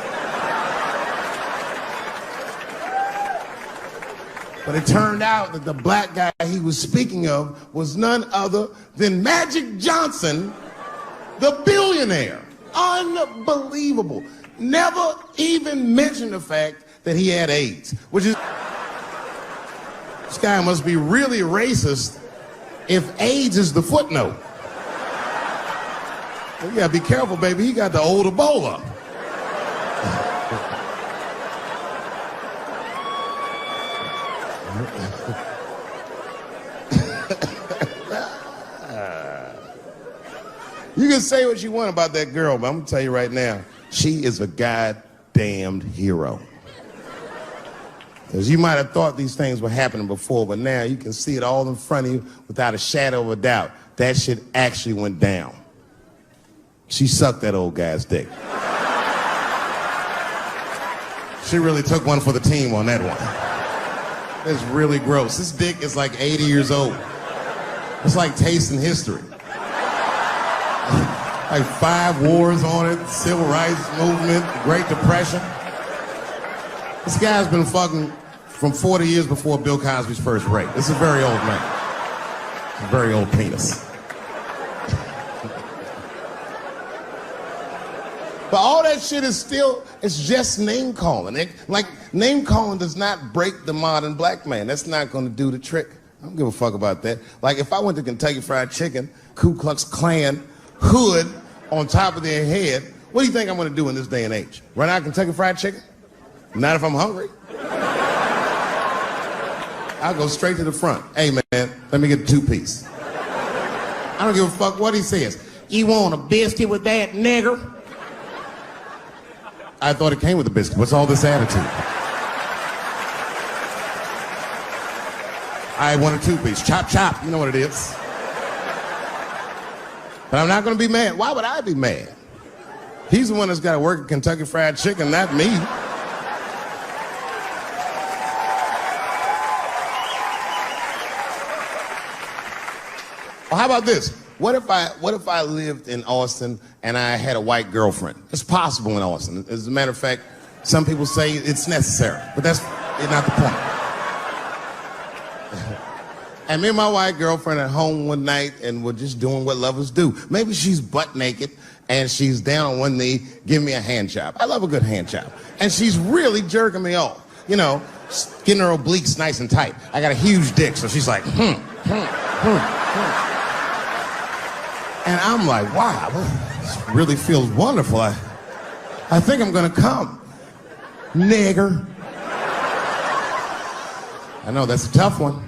But it turned out that the black guy he was speaking of was none other than Magic Johnson, the billionaire. Unbelievable. Never even mentioned the fact that he had AIDS, which is... This guy must be really racist if AIDS is the footnote. Well, you gotta be careful, baby. He got the old Ebola. You can say what you want about that girl, but I'm gonna tell you right now, she is a goddamned hero. Because you might have thought these things were happening before, but now you can see it all in front of you without a shadow of a doubt. That shit actually went down. She sucked that old guy's dick. She really took one for the team on that one. It's really gross. This dick is like 80 years old. It's like tasting history. Like 5 wars on it, civil rights movement, Great Depression. This guy's been fucking from 40 years before Bill Cosby's first rape. This is a very old man. It's a very old penis. But all that shit is still, it's just name calling. Like, name calling does not break the modern black man. That's not gonna do the trick. I don't give a fuck about that. Like, if I went to Kentucky Fried Chicken, Ku Klux Klan, hood on top of their head, what do you think I'm gonna do in this day and age? Run out of Kentucky Fried Chicken? Not if I'm hungry. I'll go straight to the front. Hey, man, let me get a 2-piece. I don't give a fuck what he says. You want a biscuit with that, nigger? I thought it came with a biscuit. What's all this attitude? I want a 2-piece. Chop, chop. You know what it is. But I'm not going to be mad. Why would I be mad? He's the one that's got to work at Kentucky Fried Chicken, not me. Well, how about this? What if I lived in Austin and I had a white girlfriend? It's possible in Austin. As a matter of fact, some people say it's necessary, but that's not the point. And me and my white girlfriend at home one night, and we're just doing what lovers do. Maybe she's butt naked and she's down on one knee, giving me a hand job. I love a good hand job. And she's really jerking me off. You know, getting her obliques nice and tight. I got a huge dick, so she's like, And I'm like, wow, this really feels wonderful. I think I'm gonna come. Nigger. I know, that's a tough one.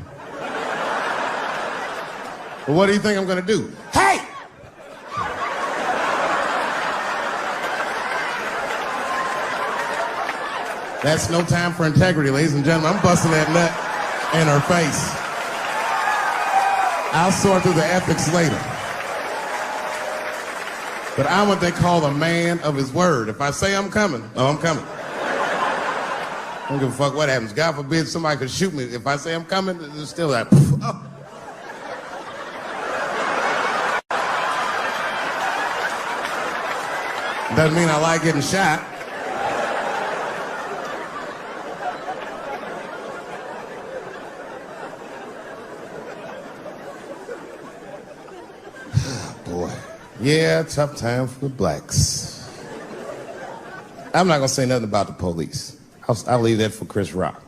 But what do you think I'm gonna do? Hey! That's no time for integrity, ladies and gentlemen. I'm busting that nut in her face. I'll sort through the ethics later. But I'm what they call a man of his word. If I say I'm coming, oh, I'm coming. I don't give a fuck what happens. God forbid somebody could shoot me. If I say I'm coming, it's still like, oh. Doesn't mean I like getting shot. Boy. Yeah, tough time for the blacks. I'm not gonna say nothing about the police. I'll leave that for Chris Rock.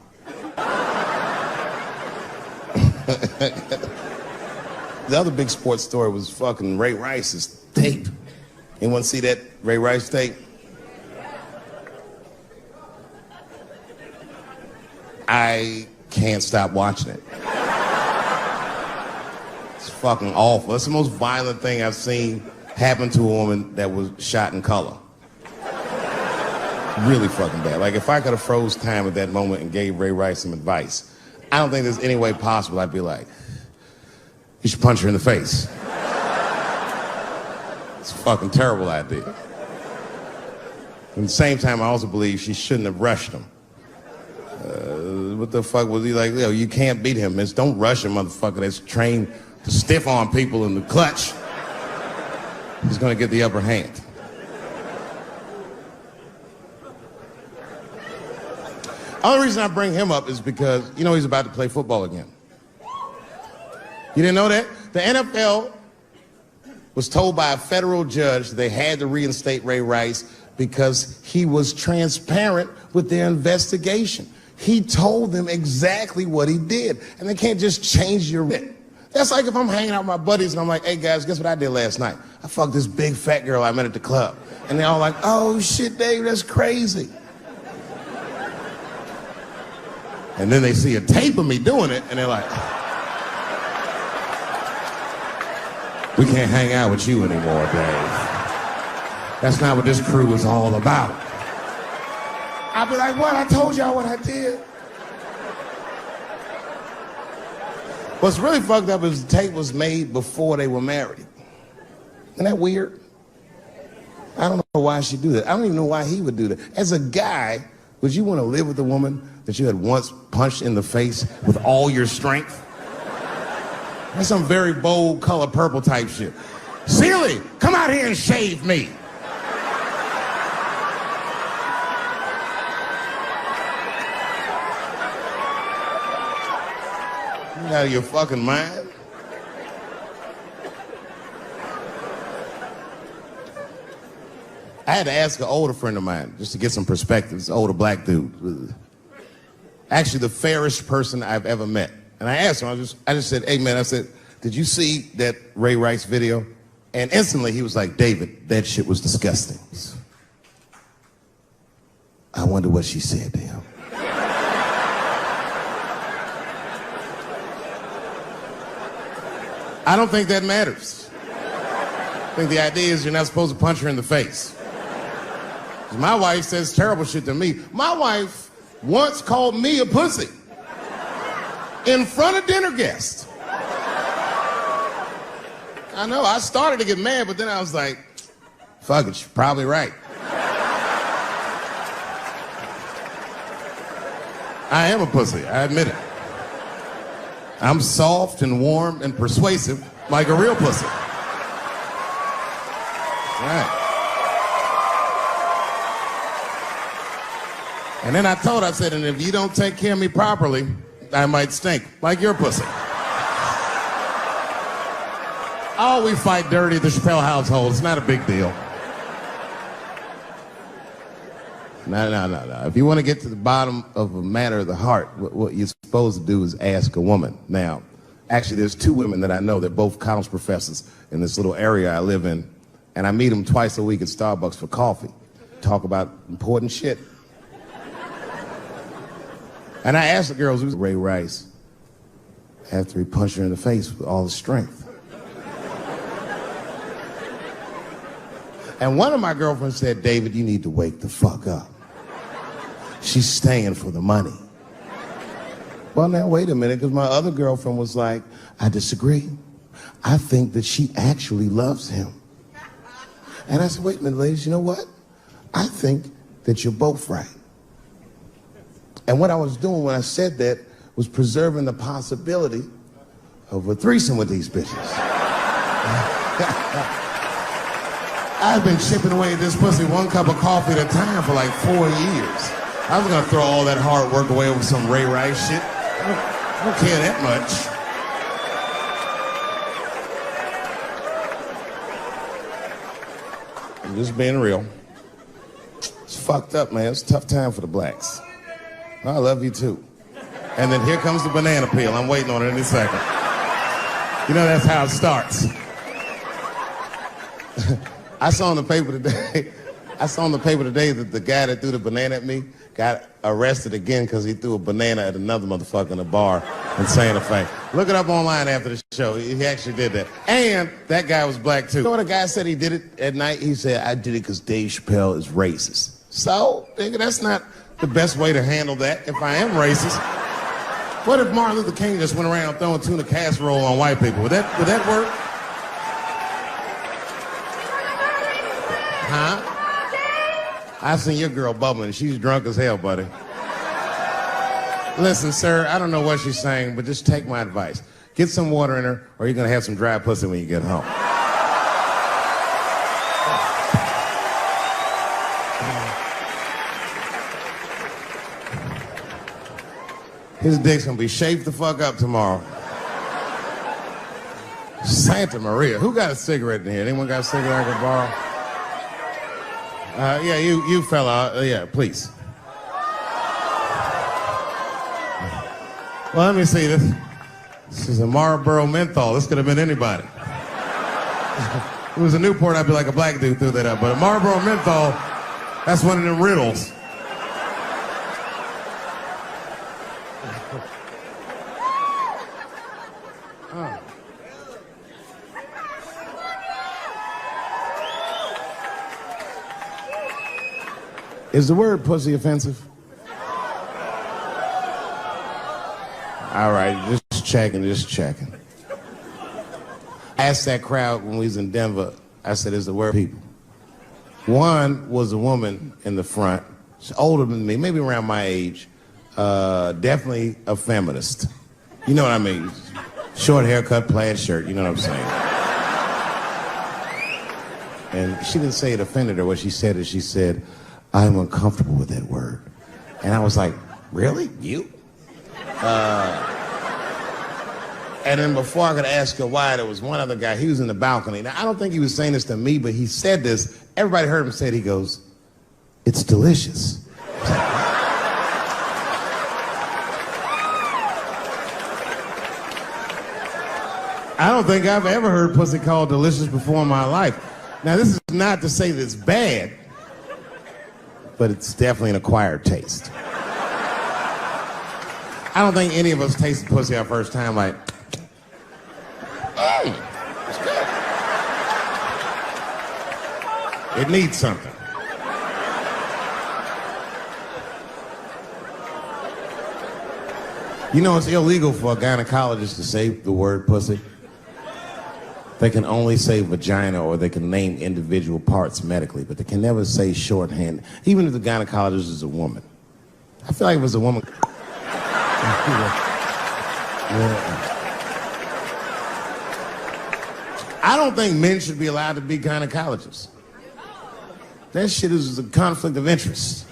The other big sports story was fucking Ray Rice's tape. Anyone see that Ray Rice tape? I can't stop watching it. It's fucking awful. It's the most violent thing I've seen happen to a woman that was shot in color. Really fucking bad. Like, if I could have froze time at that moment and gave Ray Rice some advice, I don't think there's any way possible I'd be like, you should punch her in the face. It's a fucking terrible idea. At the same time, I also believe she shouldn't have rushed him. What the fuck was he like? Yo, you can't beat him, miss. Don't rush a motherfucker that's trained to stiff arm people in the clutch. He's gonna get the upper hand. The only reason I bring him up is because, you know, he's about to play football again. You didn't know that? The NFL was told by a federal judge they had to reinstate Ray Rice because he was transparent with their investigation. He told them exactly what he did, and they can't just change your writ. That's like if I'm hanging out with my buddies and I'm like, hey guys, guess what I did last night? I fucked this big fat girl I met at the club. And they're all like, oh shit, Dave, that's crazy. And then they see a tape of me doing it, and they're like, we can't hang out with you anymore, Dave. That's not what this crew is all about. I'll be like, what? I told y'all what I did. What's really fucked up is the tape was made before they were married. Isn't that weird? I don't know why she'd do that. I don't even know why he would do that. As a guy, would you want to live with a woman that you had once punched in the face with all your strength? That's some very bold color purple type shit. Sealy, come out here and shave me. You out of your fucking mind? I had to ask an older friend of mine just to get some perspective. This older black dude. Actually, the fairest person I've ever met. And I asked him, I just said, hey man, I said, did you see that Ray Rice video? And instantly he was like, David, that shit was disgusting. I wonder what she said to him. I don't think that matters. I think the idea is you're not supposed to punch her in the face. My wife says terrible shit to me. My wife once called me a pussy in front of dinner guests. I know, I started to get mad, but then I was like, fuck it, she's probably right. I am a pussy, I admit it. I'm soft and warm and persuasive, like a real pussy. Right. And then I told her, I said, and if you don't take care of me properly, I might stink like your pussy. Oh, we fight dirty at the Chappelle household. It's not a big deal. No. If you want to get to the bottom of a matter of the heart, what you're supposed to do is ask a woman. Now, actually, there's two women that I know. They're both college professors in this little area I live in. And I meet them twice a week at Starbucks for coffee. Talk about important shit. And I asked the girls, who's Ray Rice? After he punched her in the face with all his strength. And one of my girlfriends said, David, you need to wake the fuck up. She's staying for the money. Well, now, wait a minute, because my other girlfriend was like, I disagree. I think that she actually loves him. And I said, wait a minute, ladies, you know what? I think that you're both right. And what I was doing when I said that was preserving the possibility of a threesome with these bitches. I've been chipping away at this pussy one cup of coffee at a time for like 4 years. I was gonna throw all that hard work away over some Ray Rice shit. I don't care that much. I'm just being real. It's fucked up, man. It's a tough time for the blacks. I love you too. And then here comes the banana peel. I'm waiting on it any second. You know, that's how it starts. I saw in the paper today that the guy that threw the banana at me got arrested again because he threw a banana at another motherfucker in a bar in Santa Fe. Look it up online after the show. He actually did that. And that guy was black too. You know what a guy said he did it at night? He said, I did it because Dave Chappelle is racist. So, nigga, that's not the best way to handle that if I am racist. What if Martin Luther King just went around throwing tuna casserole on white people? Would that work? Huh? I seen your girl bubbling. She's drunk as hell, buddy. Listen, sir, I don't know what she's saying, but just take my advice. Get some water in her, or you're gonna have some dry pussy when you get home. His dick's gonna be shaped the fuck up tomorrow. Santa Maria. Who got a cigarette in here? Anyone got a cigarette I can borrow? Yeah, you fella. Yeah, please. Well, let me see this. This is a Marlboro menthol. This could have been anybody. If it was a Newport, I'd be like a black dude threw that up. But a Marlboro menthol, that's one of them riddles. Is the word pussy offensive? All right, just checking. I asked that crowd when we was in Denver, I said, is the word people? One was a woman in the front, she's older than me, maybe around my age, definitely a feminist. You know what I mean? Short haircut, plaid shirt, you know what I'm saying? And she didn't say it offended her. What she said is she said, I'm uncomfortable with that word. And I was like, really? You? And then before I could ask her why, there was one other guy, he was in the balcony. Now, I don't think he was saying this to me, but he said this. Everybody heard him say it. He goes, it's delicious. I don't think I've ever heard pussy called delicious before in my life. Now, this is not to say that it's bad, but it's definitely an acquired taste. I don't think any of us tasted pussy our first time like, hey, it's good. It needs something. You know, it's illegal for a gynecologist to say the word pussy. They can only say vagina, or they can name individual parts medically, but they can never say shorthand, even if the gynecologist is a woman. I feel like if it was a woman... I don't think men should be allowed to be gynecologists. That shit is a conflict of interest.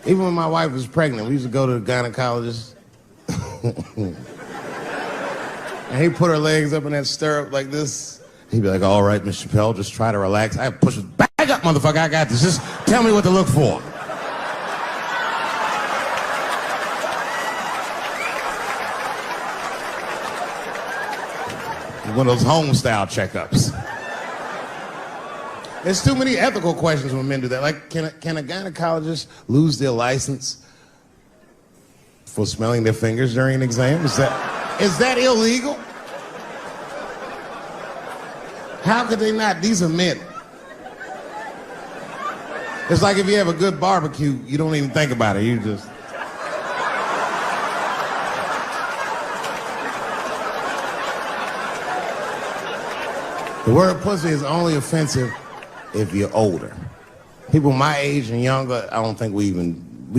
Even when my wife was pregnant, we used to go to the gynecologist. And he'd put her legs up in that stirrup like this. He'd be like, all right, Miss Chappelle, just try to relax. I push it back up, motherfucker, I got this. Just tell me what to look for. One of those home-style checkups. There's too many ethical questions when men do that. Like, can a gynecologist lose their license for smelling their fingers during an exam? Is that illegal? How could they not? These are men. It's like if you have a good barbecue, you don't even think about it. You just... The word pussy is only offensive if you're older. People my age and younger, I don't think we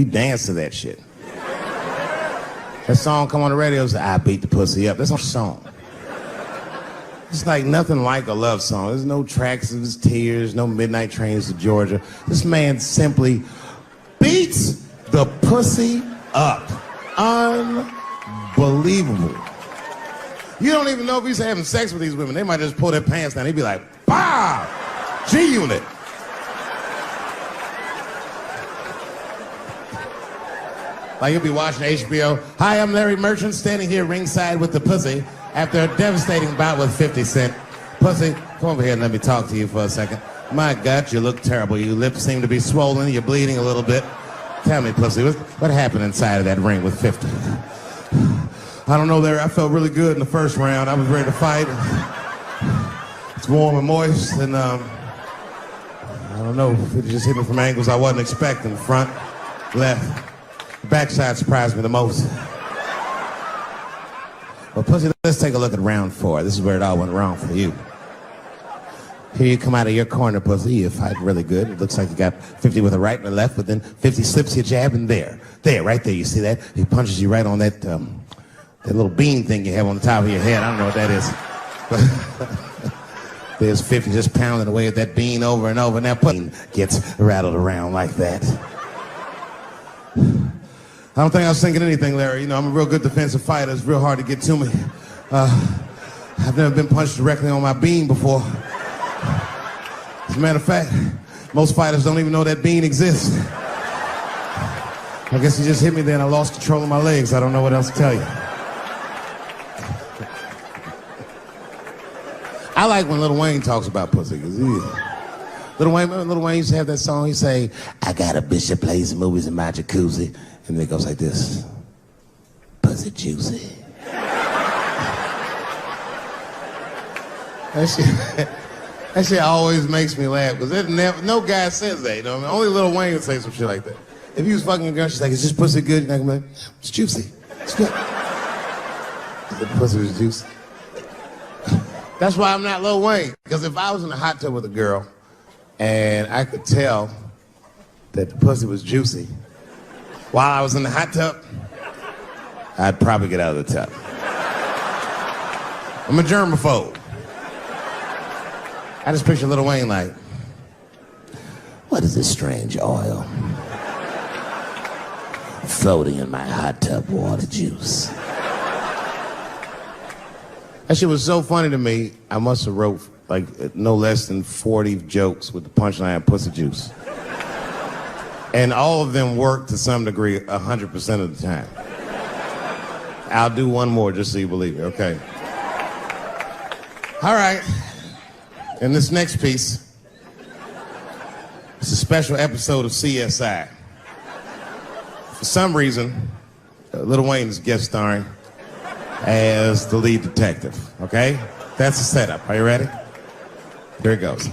dance to that shit. That song come on the radio, say, I beat the pussy up. That's not a song. It's like nothing like a love song. There's no tracks of his tears, no midnight trains to Georgia. This man simply beats the pussy up. Unbelievable. You don't even know if he's having sex with these women. They might just pull their pants down. He'd be like, "Bow, G-Unit." Like you'll be watching HBO. Hi, I'm Larry Merchant, standing here ringside with the pussy after a devastating bout with 50 Cent. Pussy, come over here and let me talk to you for a second. My God, you look terrible. Your lips seem to be swollen. You're bleeding a little bit. Tell me, pussy, what happened inside of that ring with 50? I don't know, Larry. I felt really good in the first round. I was ready to fight. It's warm and moist, and I don't know. It just hit me from angles I wasn't expecting. Front, left. The backside surprised me the most. Well, pussy, let's take a look at round 4. This is where it all went wrong for you. Here you come out of your corner, pussy. You're fighting really good. It looks like you got 50 with a right and a left, but then 50 slips your jab, and there, right there. You see that? He punches you right on that little bean thing you have on the top of your head. I don't know what that is. There's 50 just pounding away at that bean over and over, and that pussy gets rattled around like that. I don't think I was thinking anything, Larry. You know, I'm a real good defensive fighter. It's real hard to get to me. I've never been punched directly on my bean before. As a matter of fact, most fighters don't even know that bean exists. I guess he just hit me there and I lost control of my legs. I don't know what else to tell you. I like when Lil Wayne talks about pussy. Lil Wayne used to have that song. He say, I got a bitch that plays movies in my jacuzzi. And then it goes like this. Pussy juicy. That shit always makes me laugh, because no guy says that, you know what I mean? Only Lil Wayne would say some shit like that. If he was fucking a girl, she's like, is this pussy good? You're not gonna be like, it's juicy. It's good. The pussy was juicy. That's why I'm not Lil Wayne, because if I was in a hot tub with a girl and I could tell that the pussy was juicy while I was in the hot tub, I'd probably get out of the tub. I'm a germaphobe. I just picture Lil Wayne like, what is this strange oil floating in my hot tub water juice? That shit was so funny to me, I must have wrote like no less than 40 jokes with the punchline pussy juice. And all of them work to some degree 100% of the time. I'll do one more just so you believe it, okay? All right. In this next piece, it's a special episode of CSI. For some reason, Lil Wayne is guest starring as the lead detective, okay? That's the setup. Are you ready? Here it goes.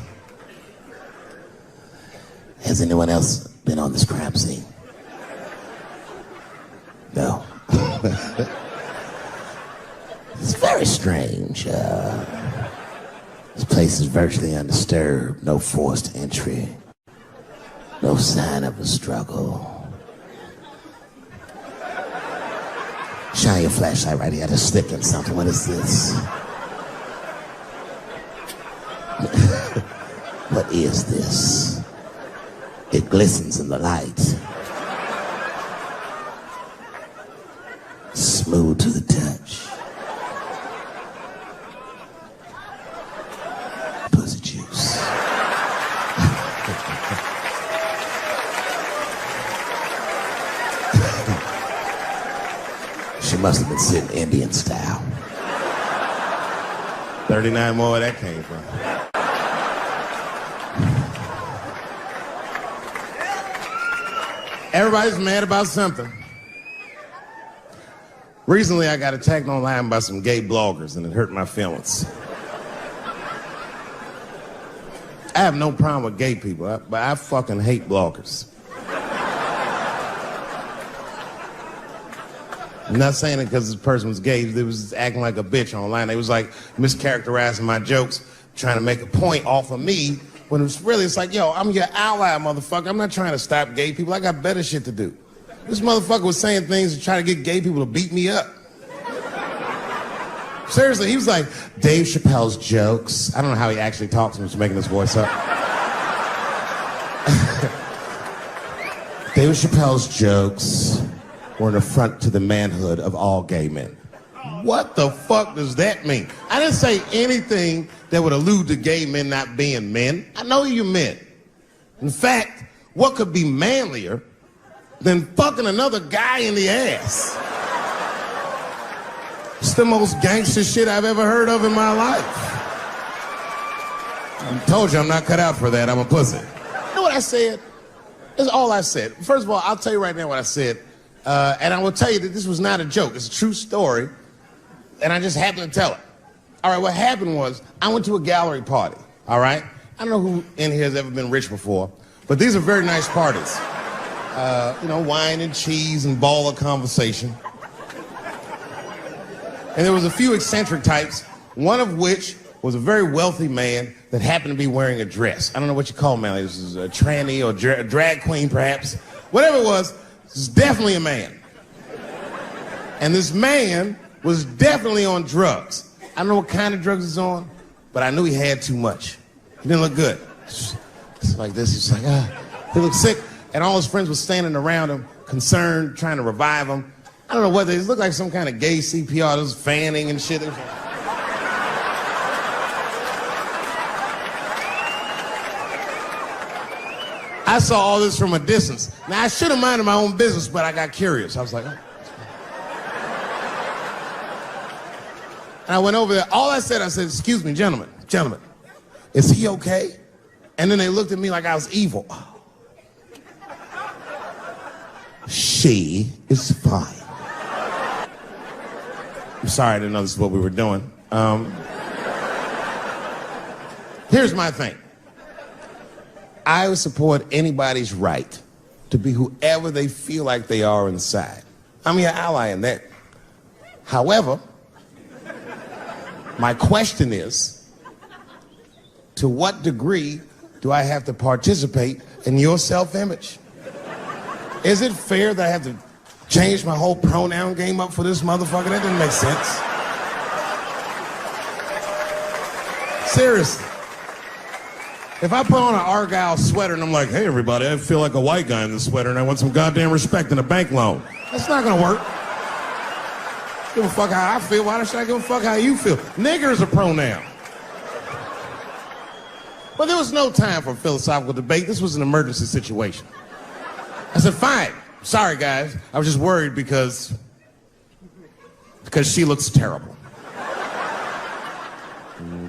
Has anyone else been on this crime scene? No. It's very strange. This place is virtually undisturbed. No forced entry. No sign of a struggle. Shine your flashlight right here. I just slipped in something. What is this? What is this? It glistens in the light. Smooth to the touch. Pussy juice. She must have been sitting Indian style. 39 more where that came from. Everybody's mad about something. Recently, I got attacked online by some gay bloggers, and it hurt my feelings. I have no problem with gay people, but I fucking hate bloggers. I'm not saying it because this person was gay. They was acting like a bitch online. They was like mischaracterizing my jokes, trying to make a point off of me, when it was really, it's like, yo, I'm your ally, motherfucker. I'm not trying to stop gay people. I got better shit to do. This motherfucker was saying things to try to get gay people to beat me up. Seriously, he was like, Dave Chappelle's jokes. I don't know how he actually talks when he's making his voice up. Dave Chappelle's jokes were an affront to the manhood of all gay men. What the fuck does that mean? I didn't say anything that would allude to gay men not being men. I know you men. In fact, what could be manlier than fucking another guy in the ass? It's the most gangster shit I've ever heard of in my life. I told you I'm not cut out for that. I'm a pussy. You know what I said? That's all I said. First of all, I'll tell you right now what I said. And I will tell you that this was not a joke. It's a true story. And I just happened to tell it. All right, what happened was I went to a gallery party, all right? I don't know who in here has ever been rich before, but these are very nice parties. You know, wine and cheese and baller conversation. And there was a few eccentric types, one of which was a very wealthy man that happened to be wearing a dress. I don't know what you call him, man. This is a tranny or a drag queen, perhaps. Whatever it was definitely a man. And this man was definitely on drugs. I don't know what kind of drugs he's on, but I knew he had too much. He didn't look good. It's like this, he's like, he looked sick. And all his friends were standing around him, concerned, trying to revive him. I don't know whether it looked like some kind of gay CPR. There was fanning and shit. I saw all this from a distance. Now, I should have minded my own business, but I got curious. I was like, oh. And I went over there. All I said, excuse me, gentlemen, is he okay? And then they looked at me like I was evil. She is fine. I'm sorry, I didn't know this is what we were doing. Here's my thing. I would support anybody's right to be whoever they feel like they are inside. I'm your ally in that. However, my question is, to what degree do I have to participate in your self-image? Is it fair that I have to change my whole pronoun game up for this motherfucker? That doesn't make sense. Seriously. If I put on an Argyle sweater and I'm like, hey everybody, I feel like a white guy in this sweater and I want some goddamn respect and a bank loan. That's not gonna work. Give a fuck how I feel. Why should I give a fuck how you feel? Nigger is a pronoun. But there was no time for philosophical debate. This was an emergency situation. I said, fine. Sorry, guys. I was just worried because she looks terrible.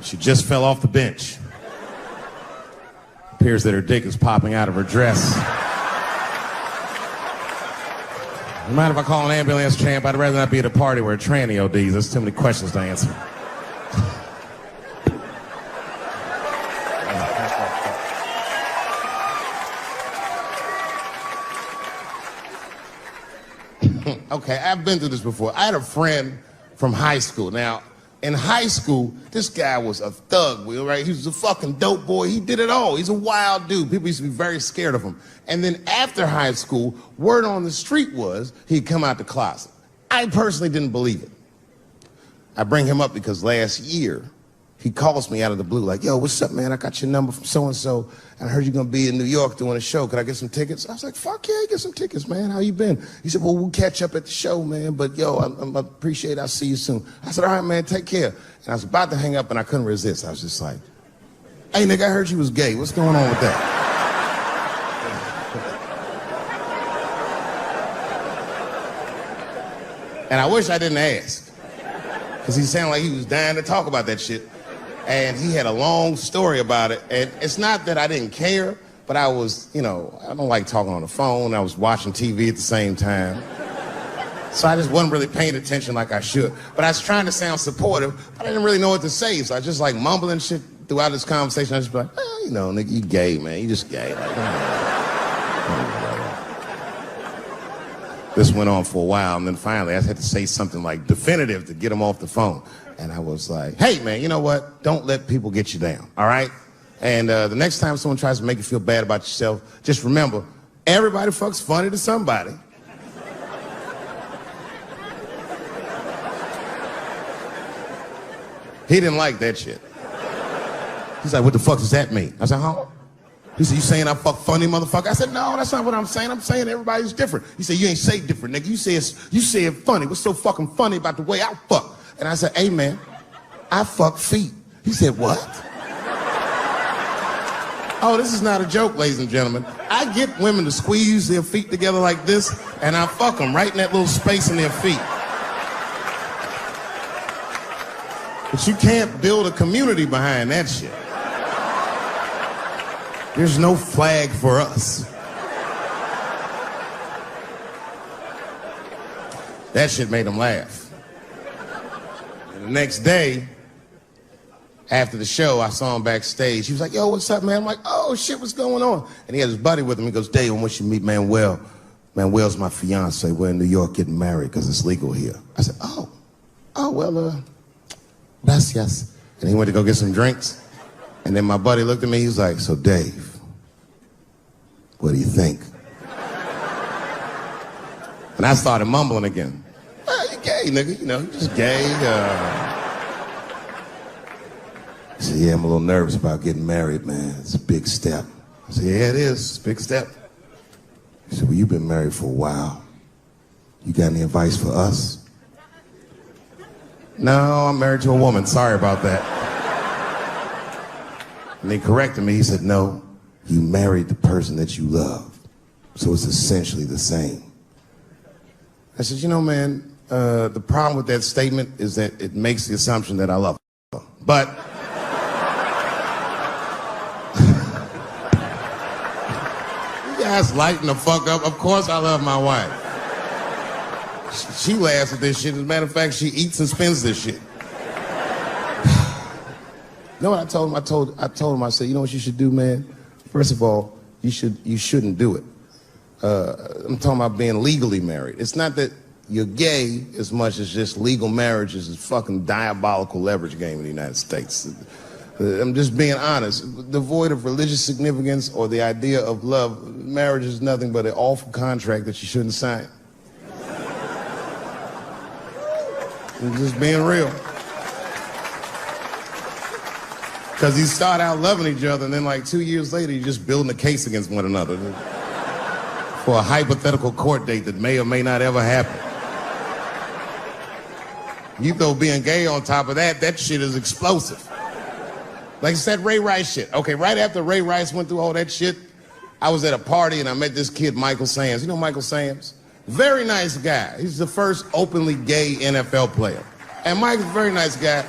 She just fell off the bench. Appears that her dick is popping out of her dress. You mind if I call an ambulance, champ? I'd rather not be at a party where a tranny ODs. There's too many questions to answer. Okay, I've been through this before. I had a friend from high school. Now, in high school, this guy was a thug, right? He was a fucking dope boy. He did it all. He's a wild dude. People used to be very scared of him. And then after high school, word on the street was he'd come out the closet. I personally didn't believe it. I bring him up because last year, he calls me out of the blue like, yo, what's up, man? I got your number from so-and-so, and I heard you're going to be in New York doing a show. Could I get some tickets? I was like, fuck yeah, get some tickets, man. How you been? He said, well, we'll catch up at the show, man, but yo, I appreciate it. I'll see you soon. I said, all right, man, take care. And I was about to hang up, and I couldn't resist. I was just like, hey, nigga, I heard you was gay. What's going on with that? And I wish I didn't ask, because he sounded like he was dying to talk about that shit. And he had a long story about it. And it's not that I didn't care, but I was, I don't like talking on the phone. I was watching TV at the same time. So I just wasn't really paying attention like I should. But I was trying to sound supportive, but I didn't really know what to say. So I just like mumbling shit throughout this conversation. I just be like, nigga, you gay, man. You just gay. This went on for a while, and then finally I had to say something like definitive to get him off the phone. And I was like, hey, man, you know what? Don't let people get you down, all right? And the next time someone tries to make you feel bad about yourself, just remember, everybody fucks funny to somebody. He didn't like that shit. He's like, what the fuck does that mean? I said, huh? He said, you saying I fuck funny, motherfucker? I said, no, that's not what I'm saying. I'm saying everybody's different. He said, you ain't say different, nigga. You say it funny. What's so fucking funny about the way I fuck? And I said, hey, man, I fuck feet. He said, what? Oh, this is not a joke, ladies and gentlemen. I get women to squeeze their feet together like this, and I fuck them right in that little space in their feet. But you can't build a community behind that shit. There's no flag for us. That shit made him laugh. And the next day, after the show, I saw him backstage. He was like, yo, what's up, man? I'm like, oh, shit, what's going on? And he had his buddy with him. He goes, Dave, I want you to meet Manuel. Manuel's my fiance. We're in New York getting married because it's legal here. I said, well, gracias. And he went to go get some drinks. And then my buddy looked at me. He was like, so, Dave, what do you think? And I started mumbling again. You gay, nigga. You just gay. He said, yeah, I'm a little nervous about getting married, man. It's a big step. I said, yeah, it is. It's a big step. He said, well, you've been married for a while. You got any advice for us? No, I'm married to a woman. Sorry about that. And he corrected me. He said, no, you married the person that you love. So it's essentially the same. I said, man, the problem with that statement is that it makes the assumption that I love her. But you guys lighten the fuck up. Of course I love my wife. She laughs at this shit. As a matter of fact, she eats and spends this shit. You know what I told him? I told him, I said, you know what you should do, man? First of all, you shouldn't do it. I'm talking about being legally married. It's not that you're gay as much as just legal marriage is a fucking diabolical leverage game in the United States. I'm just being honest. Devoid of religious significance or the idea of love, marriage is nothing but an awful contract that you shouldn't sign. I'm just being real. Because you start out loving each other, and then like 2 years later, you're just building a case against one another for a hypothetical court date that may or may not ever happen. You throw being gay on top of that, that shit is explosive. Like I said, Ray Rice shit. Okay, right after Ray Rice went through all that shit, I was at a party and I met this kid, Michael Sams. You know Michael Sams? Very nice guy. He's the first openly gay NFL player. And Mike's a very nice guy,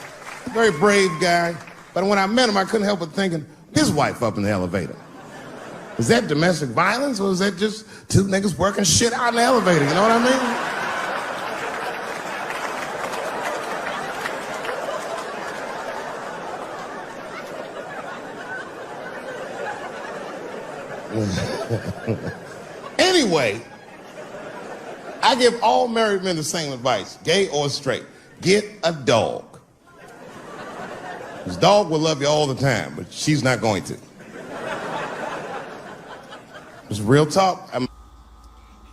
very brave guy. But when I met him, I couldn't help but thinking, his wife up in the elevator. Is that domestic violence, or is that just two niggas working shit out in the elevator? You know what I mean? Anyway, I give all married men the same advice, gay or straight. Get a dog. This dog will love you all the time, but she's not going to. It's real talk.